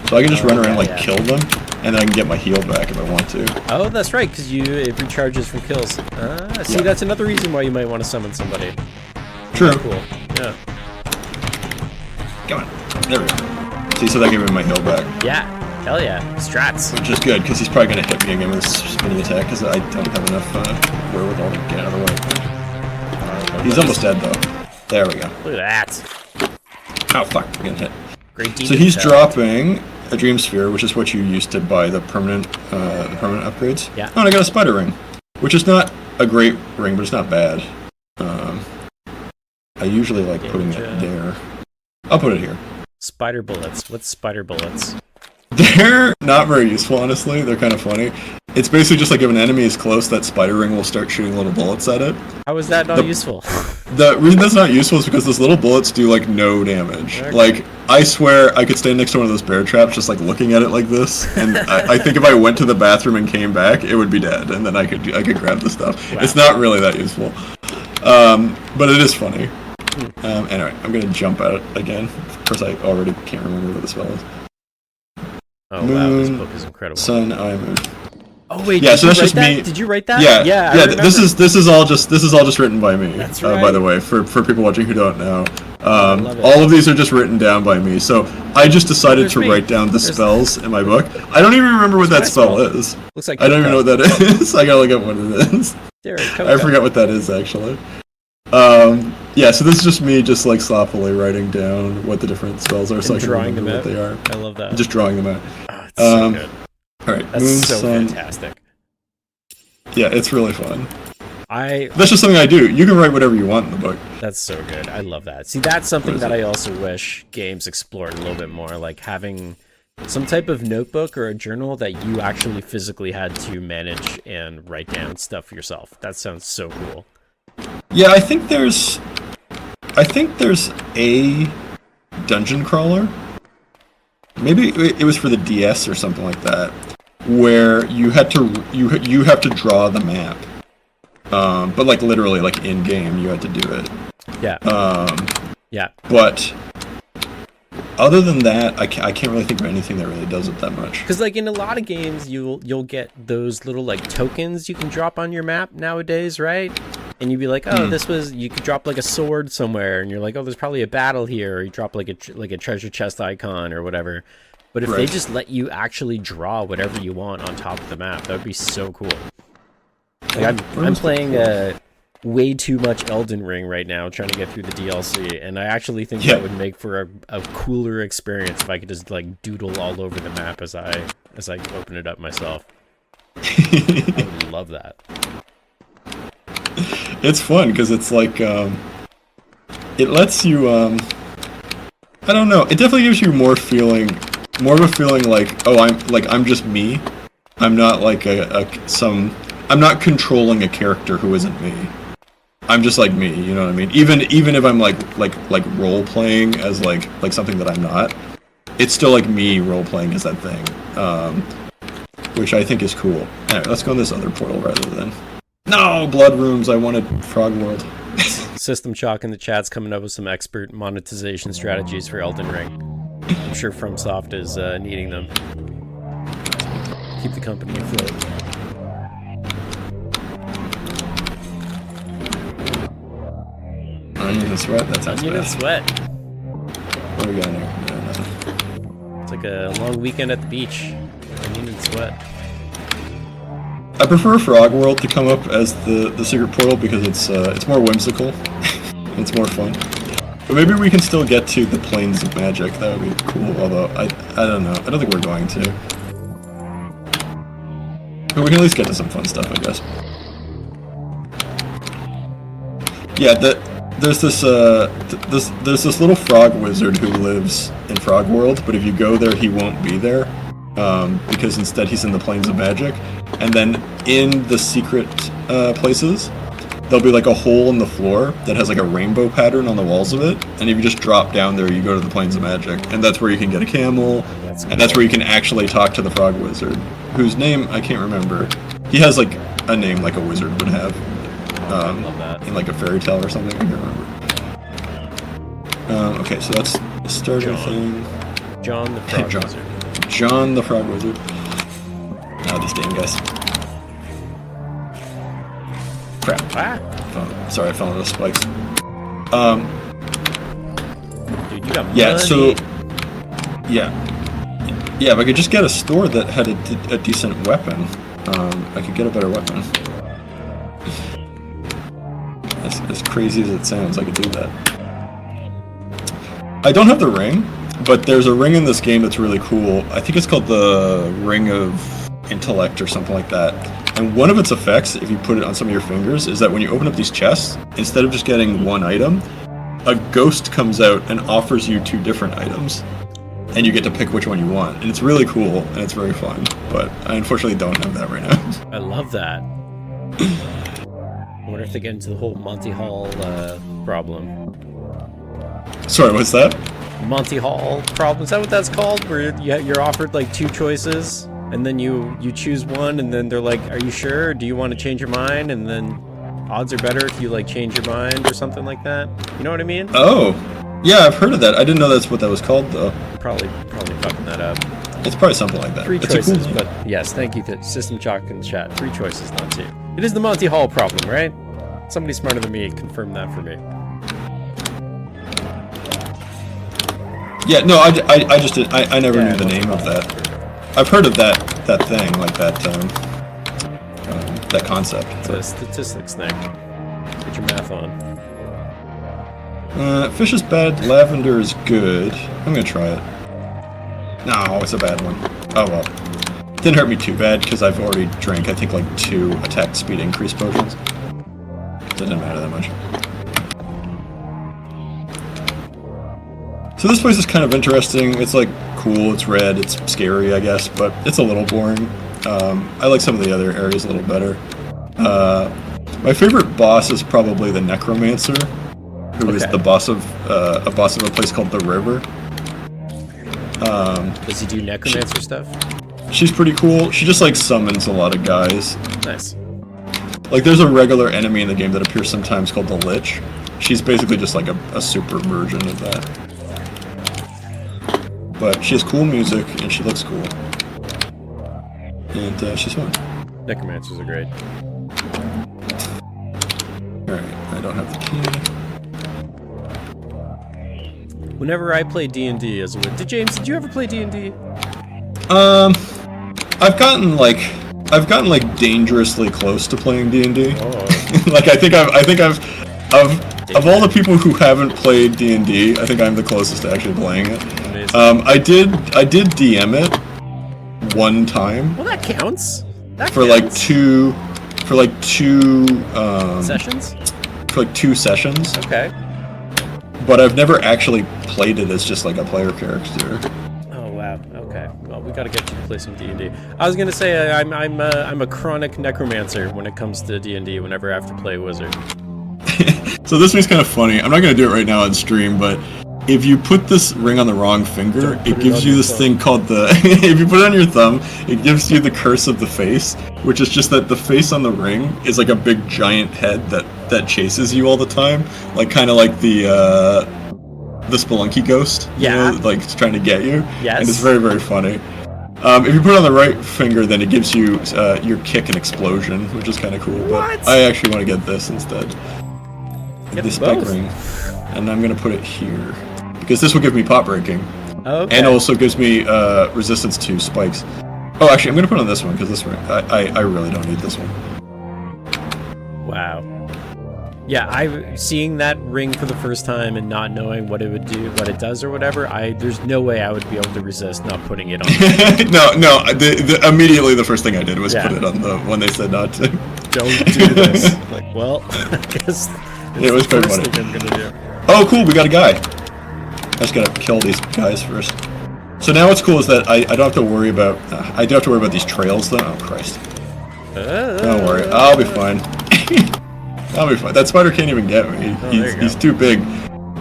so I can just run around kill them, and then I can get my heal back if I want to. Oh, that's right, because it recharges from kills. See, that's another reason why you might want to summon somebody. True. Cool. Yeah. Come on. There we go. See, so that gave me my heal back. Yeah. Hell yeah. Strats. Which is good, because he's probably going to hit me again with a spinning attack, because I don't have enough wherewithal to get out of the way. He's almost dead, though. There we go. Look at that. Oh, fuck. I'm getting hit. Great demon so he's talent. dropping a dream sphere, which is what you used to buy the permanent upgrades. Yeah. Oh, and I got a spider ring, which is not a great ring, but it's not bad. I usually like putting it there. I'll put it here. Spider bullets. What's spider bullets? They're not very useful, honestly. They're kind of funny. It's basically just like if an enemy is close, that spider ring will start shooting little bullets at it. How is that not useful? The reason that's not useful is because those little bullets do like no damage. Okay. Like, I swear I could stand next to one of those bear traps just like looking at it like this, and I think if I went to the bathroom and came back, it would be dead, and then I could grab the stuff. Wow. It's not really that useful, but it is funny. Anyway, I'm gonna jump at it again. Of course, I already can't remember what the spell is. Oh Moon, wow, this book is incredible. Sun, I, moon. Oh wait, yeah, did so you that's write just that? me. Did you write that? Yeah. This is all just written by me. That's right. By the way, for people watching who don't know, love it. all of these are just written down by me. So I just decided to write down the spells in my book. I don't even remember what that spell is. Looks like I don't even know what that is. I gotta look up what it is. I forgot what that is actually. Yeah, so this is just me just like sloppily writing down what the different spells are, so I can remember what they are. I love that. Just drawing them out. Oh, it's so good. Alright, That's moon, so sun. fantastic. Yeah, it's really fun. That's just something I do. You can write whatever you want in the book. That's so good. I love that. See, that's something that I also wish games explored a little bit more, like having some type of notebook or a journal that you actually physically had to manage and write down stuff yourself. That sounds so cool. Yeah, I think there's a dungeon crawler. Maybe it was for the DS or something like that, where you had to you have to draw the map. But like literally, like in game, you had to do it. Yeah. Yeah. But other than that, I can't really think of anything that really does it that much. Because like in a lot of games, you'll get those little like tokens you can drop on your map nowadays, right? And you'd be like, oh, you could drop like a sword somewhere, and you're like, oh, there's probably a battle here, or you drop like a treasure chest icon or whatever. But if they just let you actually draw whatever you want on top of the map, that would be so cool. Like I'm playing way too much Elden Ring right now, trying to get through the DLC, and I actually think that would make for a cooler experience if I could just like doodle all over the map as I open it up myself. I would love that. It's fun because it's like it lets you I don't know, it definitely gives you more of a feeling like, oh, I'm just me. I'm not like I'm not controlling a character who isn't me. I'm just like me, you know what I mean? Even if I'm like role playing as like something that I'm not, it's still like me role playing as that thing. Which I think is cool. Anyway, let's go in this other portal rather than no blood rooms. I wanted Frog World. System Chalk in the chat's coming up with some expert monetization strategies for Elden Ring. I'm sure FromSoft is needing them. Keep the company afloat. Onion and Sweat? That sounds Onion and Sweat. What do we got here? It's like a long weekend at the beach. Onion and Sweat. I prefer Frog World to come up as the secret portal because it's more whimsical. It's more fun. But maybe we can still get to the Plains of Magic. That would be cool, although I don't know. I don't think we're going to. But we can at least get to some fun stuff, I guess. Yeah, there's this little frog wizard who lives in Frog World, but if you go there, he won't be there. Because instead he's in the Plains of Magic. And then in the secret places, there'll be like a hole in the floor that has like a rainbow pattern on the walls of it. And if you just drop down there, you go to the Plains of Magic. And that's where you can get a camel. And that's where you can actually talk to the frog wizard, whose name I can't remember. He has like a name like a wizard would have. In like a fairy tale or something, I can't remember. Okay, so that's the starter thing. John the Frog Wizard. John the Frog Wizard. Now these damn guys. Crap. Ah. Sorry, I fell into the spikes. Dude, you got money. Yeah, so... Yeah, if I could just get a store that had a decent weapon, I could get a better weapon. As crazy as it sounds, I could do that. I don't have the ring, But there's a ring in this game that's really cool. I think it's called the Ring of Intellect or something like that. And one of its effects, if you put it on some of your fingers, is that when you open up these chests, instead of just getting one item, a ghost comes out and offers you 2 different items. And you get to pick which one you want. And it's really cool, and it's very fun. But I unfortunately don't have that right now. I love that. I wonder if they get into the whole Monty Hall problem. Sorry, what's that? Monty Hall problem. Is that what that's called? Where you're offered like 2 choices, and then you choose one, and then they're like, "Are you sure? Or do you want to change your mind?" And then odds are better if you like change your mind or something like that. You know what I mean? Oh, yeah, I've heard of that. I didn't know that's what that was called, though. Probably fucking that up. It's probably something like that. 3 It's choices, a cool but yes, thank you to System Chalk in the chat. 3 choices, not 2. It is the Monty Hall problem, right? Somebody smarter than me confirmed that for me. Yeah, no, I just did. I never knew the name of that. I've heard of that thing, like that concept. It's a statistics thing. Get your math on. Fish is bad, lavender is good. I'm gonna try it. No, it's a bad one. Oh well. Didn't hurt me too bad, because I've already drank, I think, like 2 attack speed increase potions. So it didn't matter that much. So this place is kind of interesting. It's like cool, it's red, it's scary, I guess, but it's a little boring. I like some of the other areas a little better. My favorite boss is probably the Necromancer, who is the boss of a place called the River. Does he do necromancer stuff? She's pretty cool. She just like summons a lot of guys. Nice. Like there's a regular enemy in the game that appears sometimes called the Lich. She's basically just like a super version of that. But she has cool music and she looks cool. And she's fun. Necromancers are great. Alright, I don't have the key. Whenever I play D&D as a James, did you ever play D&D? I've gotten like dangerously close to playing D&D. Oh. Like I think I've of all the people who haven't played D&D, I think I'm the closest to actually playing it. Amazing. I did DM it one time. Well, that counts. For like two Sessions? For like 2 sessions. Okay. But I've never actually played it as just like a player character. Oh wow. Okay. Well, we gotta get you to play some D&D. I was gonna say I'm a chronic necromancer when it comes to D&D. Whenever I have to play wizard. So this thing's kind of funny. I'm not gonna do it right now on stream, but if you put this ring on the wrong finger, it gives you this thing called the... if you put it on your thumb, it gives you the curse of the face, which is just that the face on the ring is like a big giant head that chases you all the time, like kind of like the Spelunky ghost, yeah, you know, like it's trying to get you. Yes. And it's very, very funny. If you put it on the right finger, then it gives you your kick and explosion, which is kind of cool. What? But I actually want to get this instead. Get the spike both. ring, and I'm gonna put it here because this will give me pot breaking, Okay. and also gives me resistance to spikes. Oh, actually, I'm gonna put it on this one because this ring, I really don't need this one. Wow. Yeah, seeing that ring for the first time and not knowing what it would do, what it does or whatever, there's no way I would be able to resist not putting it on. No. Immediately the first thing I did was put it on the one they said not to. Don't do this. Like, well, I guess it was the very first funny. thing I'm gonna do. Oh, cool, we got a guy. I just gotta kill these guys first. So now what's cool is that I don't have to worry about these trails though. Oh Christ. Don't worry, I'll be fine. I'll be fine. That spider can't even get me. He's too big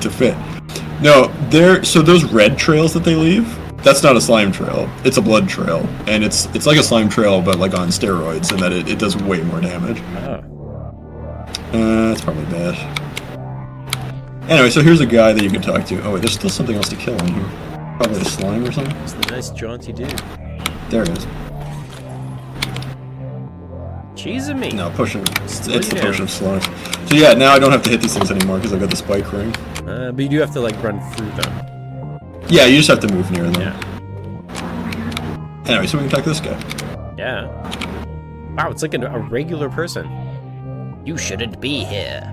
to fit. No, so those red trails that they leave, that's not a slime trail. It's a blood trail. And it's like a slime trail but like on steroids in that it does way more damage. Oh. That's probably bad. Anyway, so here's a guy that you can talk to. Oh wait, there's still something else to kill in here. Probably a slime or something. It's the nice jaunty dude. There it is. Cheese and me. No, potion. It's the potion of slowness. So yeah, now I don't have to hit these things anymore because I got the spike ring. But you do have to like run through them. Yeah, you just have to move near them. Yeah. Anyway, so we can talk to this guy. Yeah. Wow, it's like a regular person. You shouldn't be here.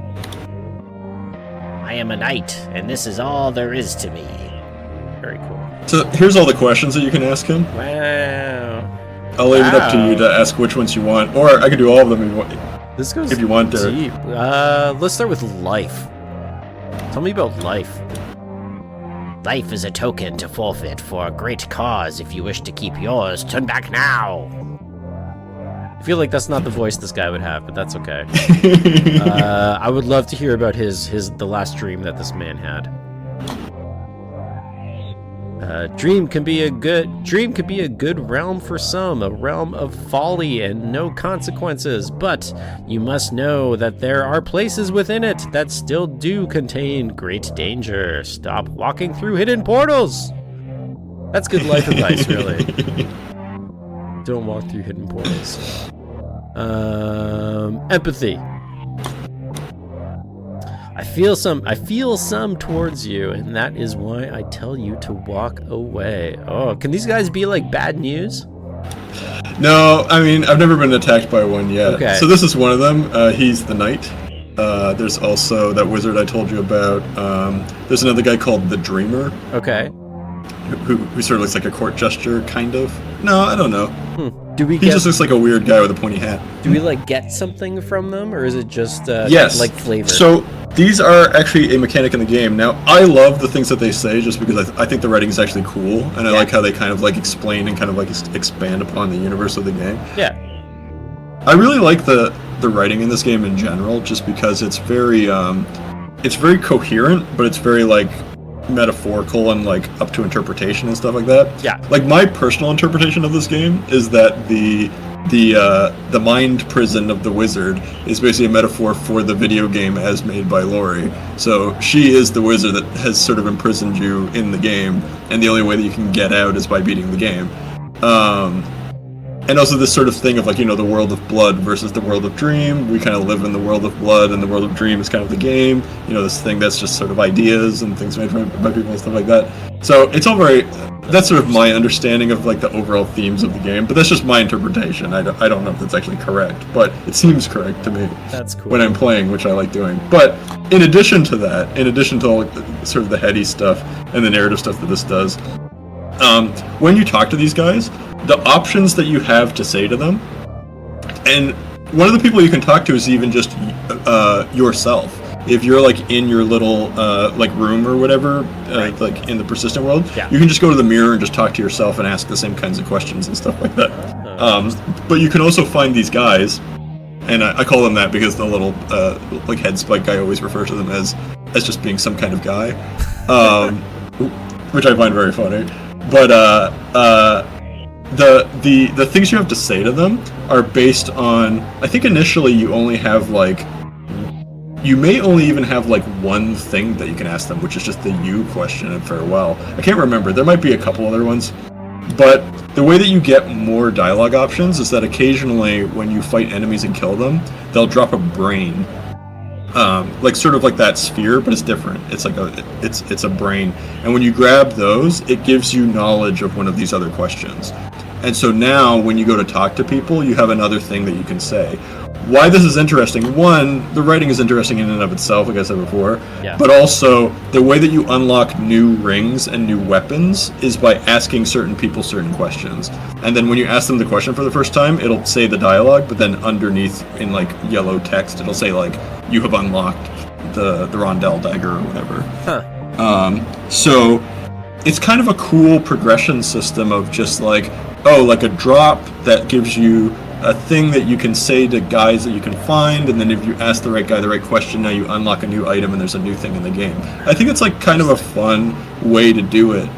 I am a knight, and this is all there is to me. Very cool. So here's all the questions that you can ask him. Wow. I'll leave it up to you to ask which ones you want, or I can do all of them This goes if you want to. deep. Let's start with life. Tell me about life. Life is a token to forfeit for a great cause. If you wish to keep yours, turn back now. I feel like that's not the voice this guy would have, but that's okay. I would love to hear about the last dream that this man had. Dream can be a good realm for some, a realm of folly and no consequences, but you must know that there are places within it that still do contain great danger. Stop walking through hidden portals. That's good life advice, really. Don't walk through hidden portals. Empathy. I feel some towards you, and that is why I tell you to walk away. Oh, can these guys be like bad news? No, I mean, I've never been attacked by one yet. Okay. So this is one of them. He's the knight. There's also that wizard I told you about. There's another guy called the Dreamer. Okay. Who sort of looks like a court jester, kind of. No, I don't know. He just looks like a weird guy with a pointy hat. Do we like get something from them, or is it just yes, like flavor? So these are actually a mechanic in the game. Now, I love the things that they say just because I think the writing is actually cool, and I like how they kind of like explain and kind of like expand upon the universe of the game. Yeah. I really like the writing in this game in general, just because it's very coherent, but it's very like metaphorical and like up to interpretation and stuff like that. Yeah. Like my personal interpretation of this game is that the mind prison of the wizard is basically a metaphor for the video game as made by Lori. So she is the wizard that has sort of imprisoned you in the game, and the only way that you can get out is by beating the game. And also this sort of thing of like, you know, the world of blood versus the world of dream. We kind of live in the world of blood, and the world of dream is kind of the game. You know, this thing that's just sort of ideas and things made by people and stuff like that. So it's all very... That's sort of my understanding of like the overall themes of the game, but that's just my interpretation. I don't know if that's actually correct, but it seems correct to me. That's cool. When I'm playing, which I like doing. But in addition to that, in addition to all sort of the heady stuff and the narrative stuff that this does, when you talk to these guys, the options that you have to say to them, and one of the people you can talk to is even just yourself. If you're like in your little like room or whatever, Right. like in the persistent world, Yeah. you can just go to the mirror and just talk to yourself and ask the same kinds of questions and stuff like that. But you can also find these guys, and I call them that because the little like head spike guy always refers to them as just being some kind of guy, which I find very funny. But the things you have to say to them are based on, I think initially you only have like, you may only even have like one thing that you can ask them, which is just the you question and farewell. I can't remember, there might be a couple other ones, but the way that you get more dialogue options is that occasionally when you fight enemies and kill them, they'll drop a brain. Like sort of like that sphere, but it's different. It's like it's a brain, and when you grab those, it gives you knowledge of one of these other questions. And so now, when you go to talk to people, you have another thing that you can say. Why this is interesting? One, the writing is interesting in and of itself, like I said before. Yeah. But also, the way that you unlock new rings and new weapons is by asking certain people certain questions. And then when you ask them the question for the first time, it'll say the dialogue, but then underneath in like yellow text, it'll say like, you have unlocked the Rondell dagger or whatever. Huh. So it's kind of a cool progression system of just like, oh, like a drop that gives you a thing that you can say to guys that you can find, and then if you ask the right guy the right question, now you unlock a new item and there's a new thing in the game. I think it's like kind of a fun way to do it,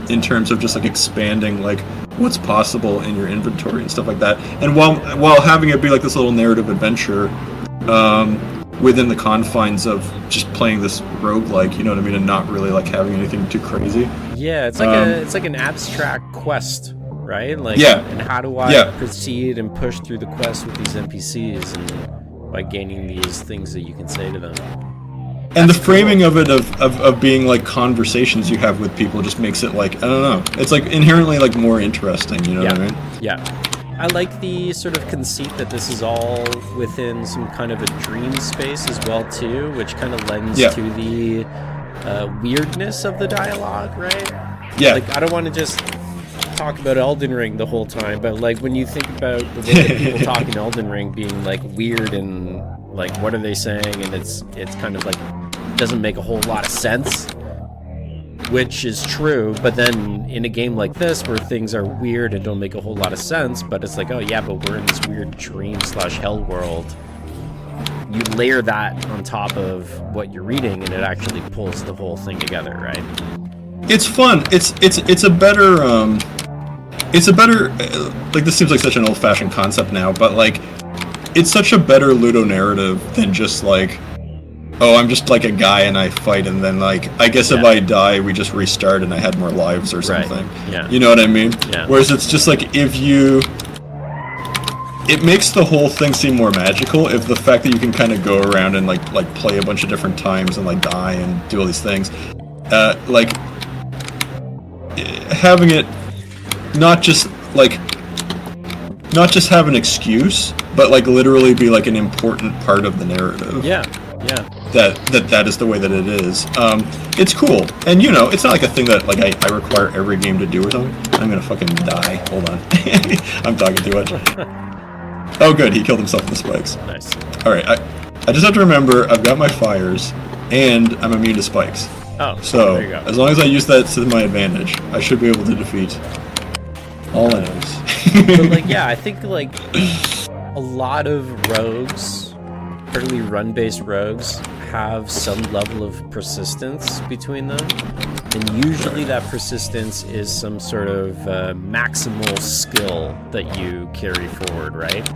in terms of just like expanding like what's possible in your inventory and stuff like that. And while having it be like this little narrative adventure, within the confines of just playing this roguelike, you know what I mean, and not really like having anything too crazy. Yeah, it's like an abstract quest, right? Like, yeah. And how do I proceed and push through the quest with these NPCs, and by gaining these things that you can say to them. And the framing of it of being like conversations you have with people just makes it like, I don't know, it's like inherently like more interesting, you know what I mean? Yeah. I like the sort of conceit that this is all within some kind of a dream space as well too, which kind of lends to the weirdness of the dialogue, right? Yeah. Like, I don't want to just talk about Elden Ring the whole time, but like when you think about the way that people talk in Elden Ring being like weird and like what are they saying, and it's kind of like doesn't make a whole lot of sense, which is true. But then in a game like this where things are weird and don't make a whole lot of sense, but it's like, oh yeah, but we're in this weird dream/hell world, you layer that on top of what you're reading and it actually pulls the whole thing together, right? It's fun. It's a better like, this seems like such an old-fashioned concept now, but like it's such a better Ludo narrative than just like, oh, I'm just like a guy and I fight and then like I guess if I die we just restart and I had more lives or something. Right. Yeah. You know what I mean? Yeah. Whereas it's just like it makes the whole thing seem more magical if the fact that you can kind of go around and like play a bunch of different times and like die and do all these things, like having it not just have an excuse, but like literally be like an important part of the narrative. Yeah. That is the way that it is. It's cool, and you know, it's not like a thing that like I require every game to do or something. I'm gonna fucking die. Hold on, I'm talking too much. Oh, good, he killed himself with the spikes. Nice. All right, I just have to remember I've got my fires, and I'm immune to spikes. Oh, so there you go. as long as I use that to my advantage, I should be able to defeat all enemies. But like, yeah, I think like a lot of rogues, particularly run-based rogues, have some level of persistence between them, and usually that persistence is some sort of maximal skill that you carry forward, right?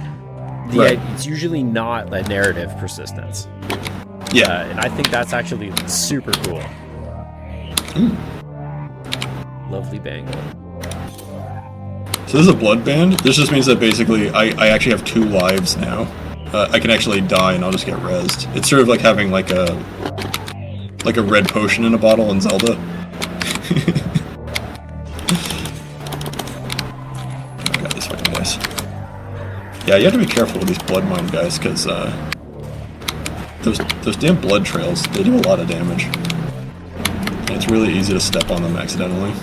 It's usually not a narrative persistence. Yeah, and I think that's actually super cool. Lovely bangle. So this is a blood band. This just means that basically I actually have 2 lives now. I can actually die and I'll just get rezzed. It's sort of like having like a red potion in a bottle in Zelda. I got these fucking guys. Yeah, you have to be careful with these blood mine guys, because those damn blood trails, they do a lot of damage. And it's really easy to step on them accidentally.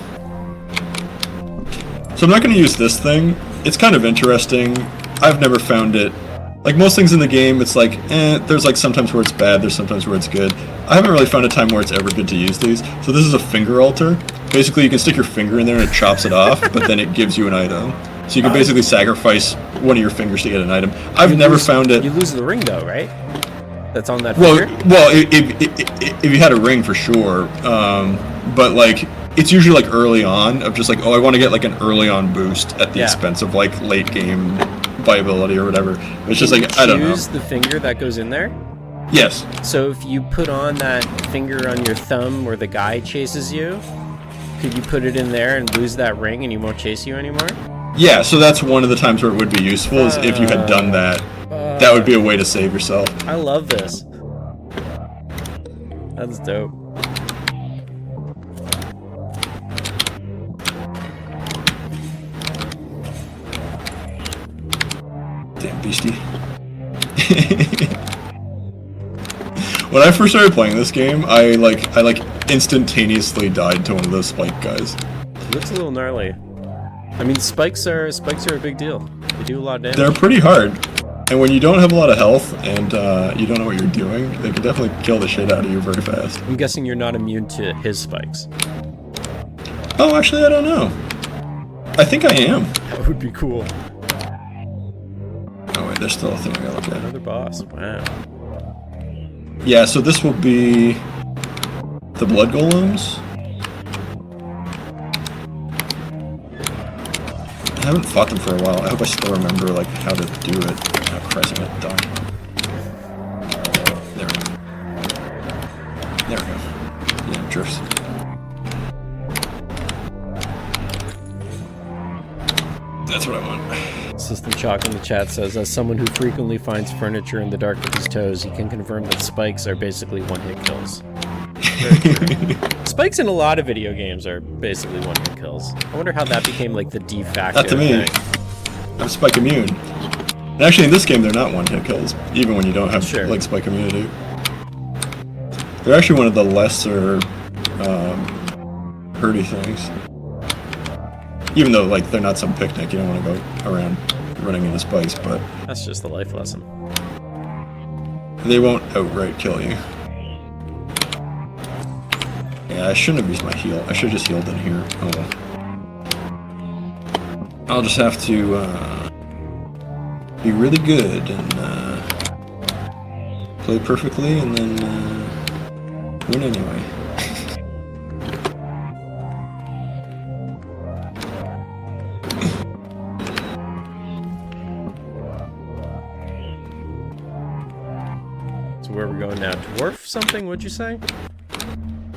So I'm not going to use this thing. It's kind of interesting. I've never found it. Like most things in the game, it's like, there's like sometimes where it's bad, there's sometimes where it's good. I haven't really found a time where it's ever good to use these. So this is a finger altar. Basically, you can stick your finger in there and it chops it off, but then it gives you an item. So you can basically sacrifice one of your fingers to get an item. I've never found it. You lose the ring though, right? That's on that finger? Well, if you had a ring for sure, but like it's usually like early on of just like, oh, I want to get like an early on boost at the expense of like late game viability or whatever. It's just like, I don't know. Choose the finger that goes in there? Yes. So if you put on that finger on your thumb where the guy chases you, could you put it in there and lose that ring and he won't chase you anymore? Yeah, so that's one of the times where it would be useful, is if you had done that. That would be a way to save yourself. I love this. That's dope. Damn beastie. When I first started playing this game, I instantaneously died to one of those spike guys. It looks a little gnarly. I mean, spikes are a big deal. They do a lot of damage. They're pretty hard, and when you don't have a lot of health and you don't know what you're doing, they can definitely kill the shit out of you very fast. I'm guessing you're not immune to his spikes. Oh, actually, I don't know. I think I am. That would be cool. Oh wait, there's still a thing I gotta look at. Another boss. Wow. Yeah, so this will be the blood golems. I haven't fought them for a while. I hope I still remember like how to do it. Oh Christ, I'm gonna die. There we go. There we go. Yeah, drifts. That's what I want. System Chalk in the chat says, as someone who frequently finds furniture in the dark with his toes, he can confirm that spikes are basically one-hit kills. Spikes in a lot of video games are basically one-hit kills. I wonder how that became like the de facto Not to me. thing. I'm spike immune. And actually in this game they're not one-hit kills, even when you don't have like spike immunity. They're actually one of the lesser hurty things. Even though, like, they're not some picnic, you don't want to go around running into spikes, but... That's just the life lesson. They won't outright kill you. Yeah, I shouldn't have used my heal. I should have just healed in here. Oh well. I'll just have to, be really good and, play perfectly and then, win anyway. So where are we going now? Dwarf something, would you say?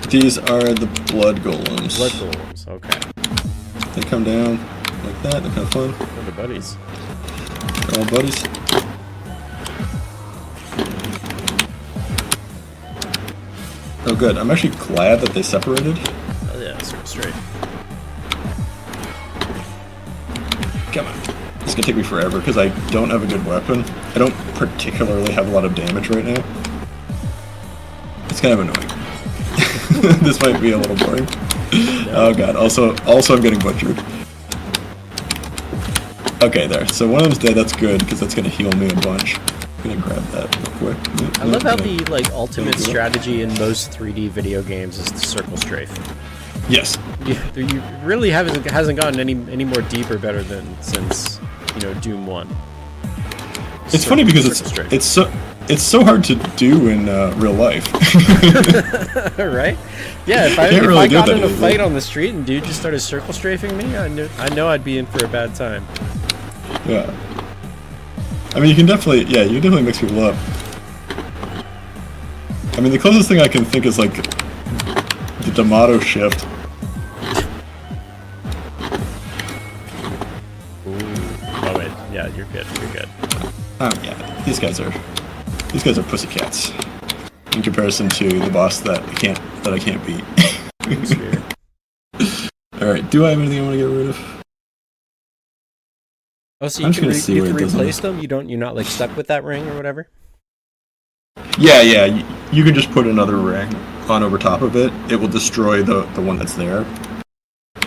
These are the blood golems. Blood golems, okay. They come down like that, they're kind of fun. Oh, they're buddies. They're all buddies. Oh good, I'm actually glad that they separated. Oh yeah, super straight. Come on. It's gonna take me forever because I don't have a good weapon. I don't particularly have a lot of damage right now. It's kind of annoying. This might be a little boring. No. Oh god, also I'm getting butchered. Okay, there. So one of them's dead, that's good, because that's gonna heal me a bunch. I'm gonna grab that real quick. I love how the, like, ultimate strategy in most 3D video games is the circle strafe. Yes. You really hasn't gotten any more deep or better than since, you know, Doom 1. It's funny because it's so hard to do in real life. Right? Yeah, if I got in a fight on the street and dude just started circle strafing me, I know I'd be in for a bad time. Yeah. I mean, you can definitely mix people up. I mean, the closest thing I can think is like the D'Amato shift. Ooh. Oh wait, yeah, you're good. Yeah, these guys are pussycats in comparison to the boss that I can't beat. All right, do I have anything I want to get rid of? Oh, so you can replace them? You're not like stuck with that ring or whatever? Yeah, you can just put another ring on over top of it. It will destroy the one that's there,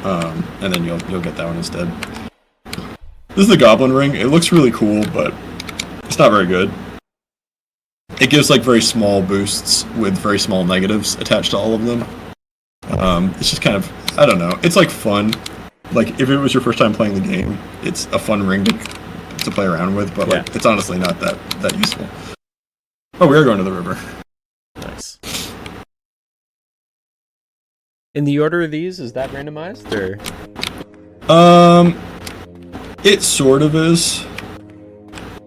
and then you'll get that one instead. This is the Goblin ring. It looks really cool, but it's not very good. It gives like very small boosts with very small negatives attached to all of them. It's just kind of, I don't know. It's like fun. Like if it was your first time playing the game, it's a fun ring to play around with, but like it's honestly not that useful. Oh, we are going to the river. Nice. In the order of these, is that randomized or? It sort of is.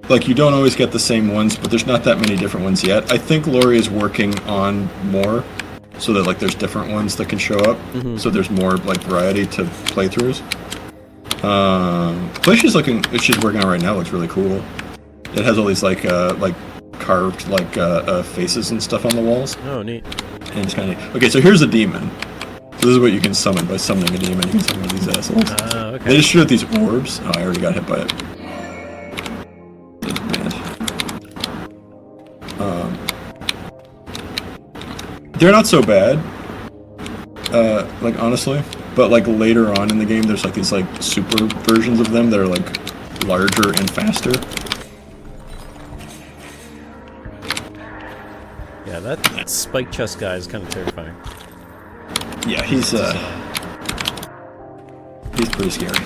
Like, you don't always get the same ones, but there's not that many different ones yet. I think Lori is working on more, so that, like, there's different ones that can show up. Mm-hmm. So there's more, like, variety to playthroughs. The place she's working on right now looks really cool. It has all these, like carved, like, faces and stuff on the walls. Oh, neat. And it's kind of... Okay, so here's a demon. So this is what you can summon by summoning a demon. You can summon these assholes. Okay. They just shoot at these orbs. Oh, I already got hit by it. That's bad. They're not so bad. Like, honestly. But, like, later on in the game, there's, like, these, like, super versions of them that are, like, larger and faster. Yeah, that spike chest guy is kind of terrifying. Yeah, he's pretty scary.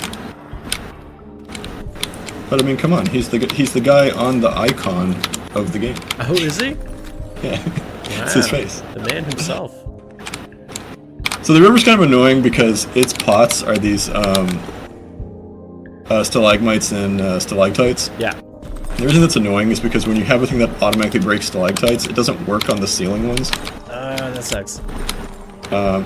But I mean, come on, he's the guy on the icon of the game. Oh, is he? Yeah, wow. It's his face. The man himself. So the river's kind of annoying because its pots are these stalagmites and stalactites. Yeah. The reason that's annoying is because when you have a thing that automatically breaks stalactites, it doesn't work on the ceiling ones. That sucks.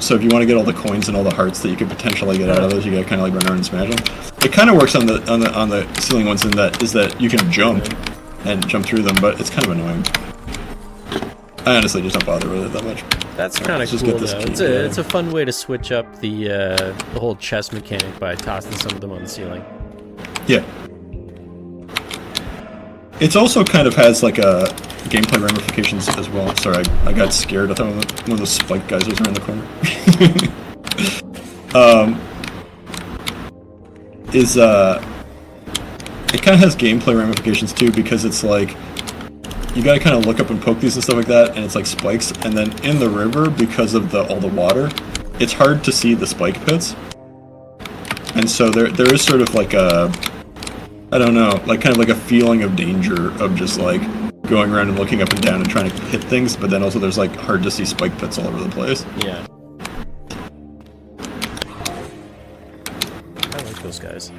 So if you want to get all the coins and all the hearts that you could potentially get out of those, you gotta kind of like run around and smash them. It kind of works on the ceiling ones in that you can jump and jump through them, but it's kind of annoying. I honestly just don't bother with it that much. That's kind of cool though. It's a fun way to switch up the whole chess mechanic by tossing some of them on the ceiling. Yeah. It's also kind of has like a gameplay ramifications as well. Sorry, I got scared. I thought one of those spike guys was around the corner. is it kind of has gameplay ramifications too, because it's like you gotta kind of look up and poke these and stuff like that, and it's like spikes, and then in the river, because of all the water, it's hard to see the spike pits, and so there is sort of like a, I don't know, like kind of like a feeling of danger of just like going around and looking up and down and trying to hit things, but then also there's like hard to see spike pits all over the place. Yeah. I like those guys.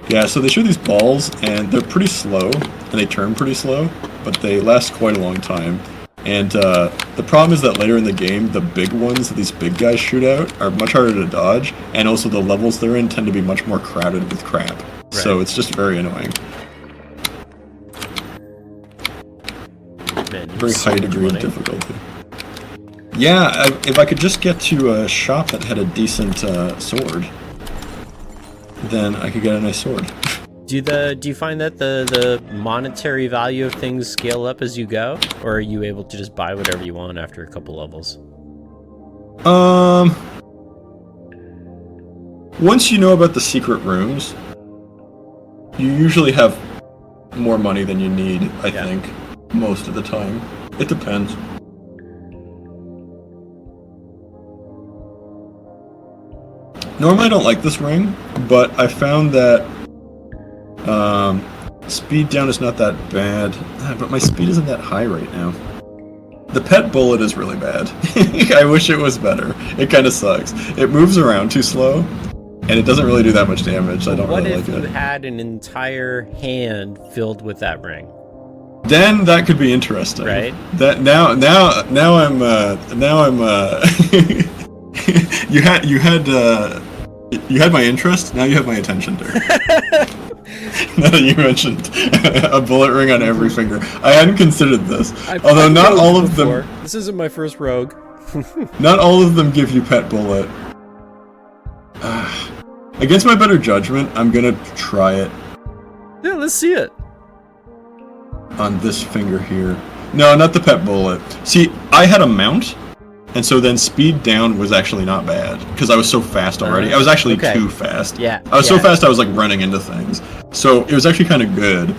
Yeah, so they shoot these balls, and they're pretty slow, and they turn pretty slow, but they last quite a long time. And the problem is that later in the game, the big ones that these big guys shoot out are much harder to dodge, and also the levels they're in tend to be much more crowded with crap. Right. So it's just very annoying. Man, very high degree of difficulty. Yeah, if I could just get to a shop that had a decent sword, then I could get a nice sword. Do you find that the monetary value of things scale up as you go, or are you able to just buy whatever you want after a couple levels? Once you know about the secret rooms, you usually have more money than you need, I think, most of the time. It depends. Normally I don't like this ring, but I found that speed down is not that bad, but my speed isn't that high right now. The pet bullet is really bad. I wish it was better. It kind of sucks. It moves around too slow, and it doesn't really do that much damage. I don't really like it. What if you had an entire hand filled with that ring? Then that could be interesting. Right? That now I'm you had my interest. Now you have my attention, Dirk. Now that you mentioned a bullet ring on every finger, I hadn't considered this. Although not all of them. This isn't my first rogue. Not all of them give you pet bullet. Against my better judgment, I'm gonna try it. Yeah, let's see it. On this finger here. No, not the pet bullet. See, I had a mount. And so then speed down was actually not bad, because I was so fast already. I was actually too fast. Yeah. I was so fast I was like running into things. So it was actually kind of good.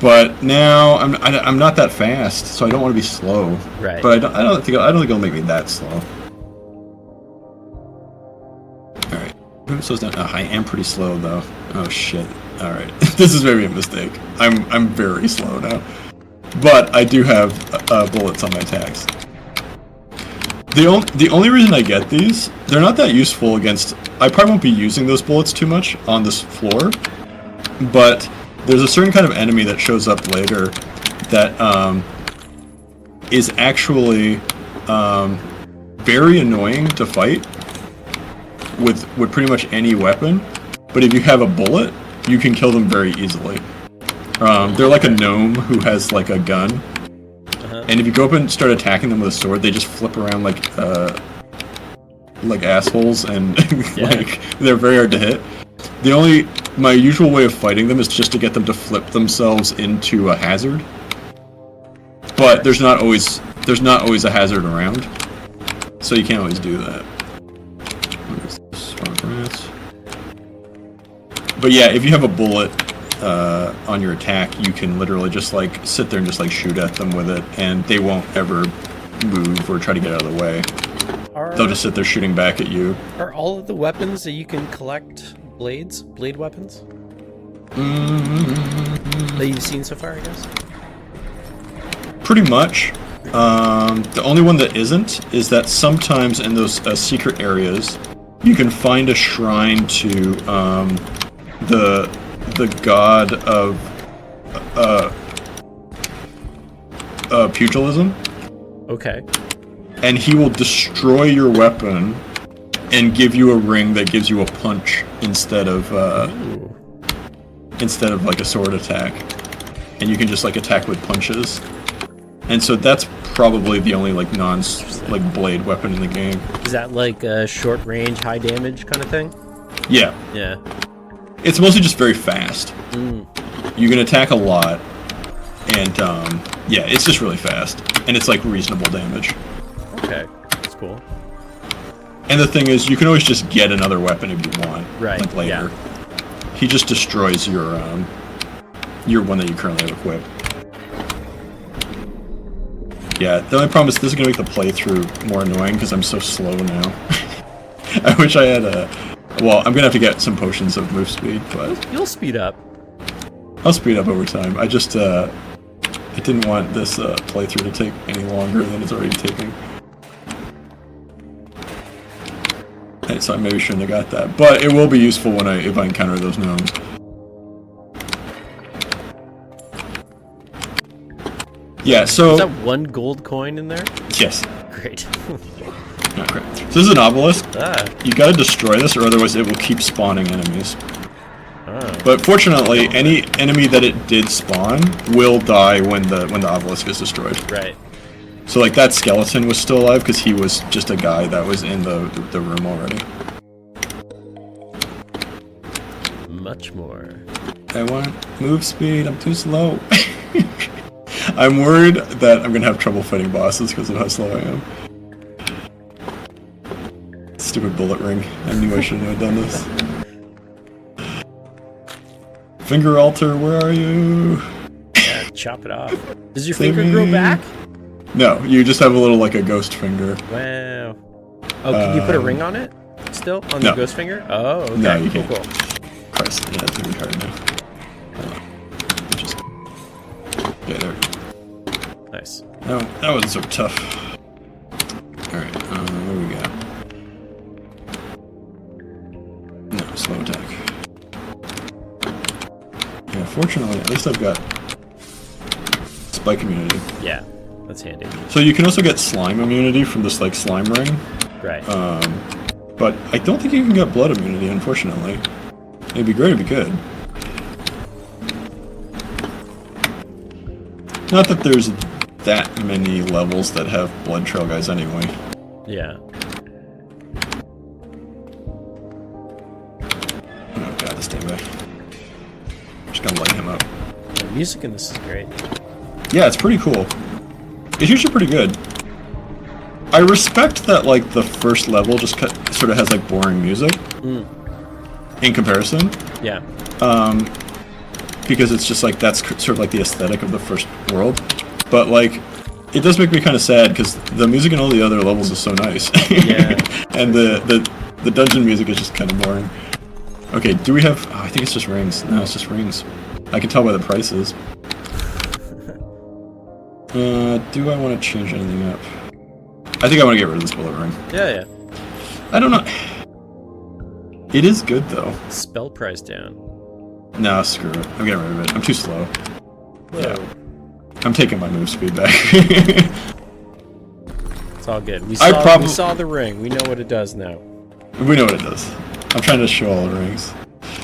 But now I'm not that fast, so I don't want to be slow. Right. But I don't think it'll make me that slow. All right. Who slows down? Oh, I am pretty slow though. Oh shit. All right. This is maybe a mistake. I'm very slow now. But I do have bullets on my attacks. The only reason I get these, they're not that useful against... I probably won't be using those bullets too much on this floor, but there's a certain kind of enemy that shows up later that is actually very annoying to fight with pretty much any weapon, but if you have a bullet, you can kill them very easily. They're like a gnome who has like a gun. And if you go up and start attacking them with a sword, they just flip around like assholes, and like they're very hard to hit. My usual way of fighting them is just to get them to flip themselves into a hazard. But there's not always a hazard around, so you can't always do that. But yeah, if you have a bullet on your attack, you can literally just like sit there and just like shoot at them with it, and they won't ever move or try to get out of the way. They'll just sit there shooting back at you. Are all of the weapons that you can collect blade weapons? That you've seen so far, I guess? Pretty much. The only one that isn't is that sometimes in those secret areas, you can find a shrine to the god of pugilism. Okay. And he will destroy your weapon and give you a ring that gives you a punch instead of like a sword attack. And you can just like attack with punches. And so that's probably the only like blade weapon in the game. Is that like a short range, high damage kind of thing? Yeah. Yeah. It's mostly just very fast. You can attack a lot, and yeah, it's just really fast, and it's like reasonable damage. Okay, that's cool. And the thing is, you can always just get another weapon if you want. Right. Like later. Yeah. He just destroys your one that you currently have equipped. Yeah, the only problem is this is going to make the playthrough more annoying because I'm so slow now. I wish I had a... Well, I'm going to have to get some potions of move speed, but... You'll speed up. I'll speed up over time. I just, I didn't want this playthrough to take any longer than it's already taking. And so I maybe shouldn't have got that. But it will be useful if I encounter those gnomes. Yeah, so... Is that 1 gold coin in there? Yes. Great. Oh, crap. So this is an obelisk. You gotta destroy this, or otherwise it will keep spawning enemies. But fortunately, any enemy that it did spawn will die when the obelisk is destroyed. Right. So like that skeleton was still alive because he was just a guy that was in the room already. Much more. I want move speed. I'm too slow. I'm worried that I'm gonna have trouble fighting bosses because of how slow I am. Stupid bullet ring. I knew I shouldn't have done this. Finger altar, where are you? Yeah, chop it off. Does your finger grow back? No, you just have a little, like, a ghost finger. Wow. Oh, can you put a ring on it? Still? On the ghost finger? Oh, okay. No, you can't. Cool. Christ, yeah, it's gonna be hard now. Just... Yeah, there we go. Nice. No, that wasn't so tough. Alright, what do we got? No, slow attack. Yeah, fortunately, at least I've got spike immunity. Yeah, that's handy. So you can also get slime immunity from this, like, slime ring. Right. But I don't think you can get blood immunity, unfortunately. It'd be great if you could. Not that there's that many levels that have blood trail guys anyway. Yeah. Oh god, this damn guy. Just gonna light him up. The music in this is great. Yeah, it's pretty cool. It's usually pretty good. I respect that, like, the first level just sort of has, like, boring music. In comparison. Yeah. Because it's just, like, that's sort of, like, the aesthetic of the first world. But, like, it does make me kind of sad, because the music in all the other levels is so nice. Yeah. And the dungeon music is just kind of boring. Okay, do we have... Oh, I think it's just rings. No, it's just rings. I can tell by the prices. Do I want to change anything up? I think I want to get rid of this bullet ring. Yeah, yeah. I don't know. It is good, though. Spell price down. No, screw it. I'm getting rid of it. I'm too slow. Whoa. Yeah. I'm taking my move speed back. It's all good. We saw the ring. We know what it does now. We know what it does. I'm trying to show all the rings.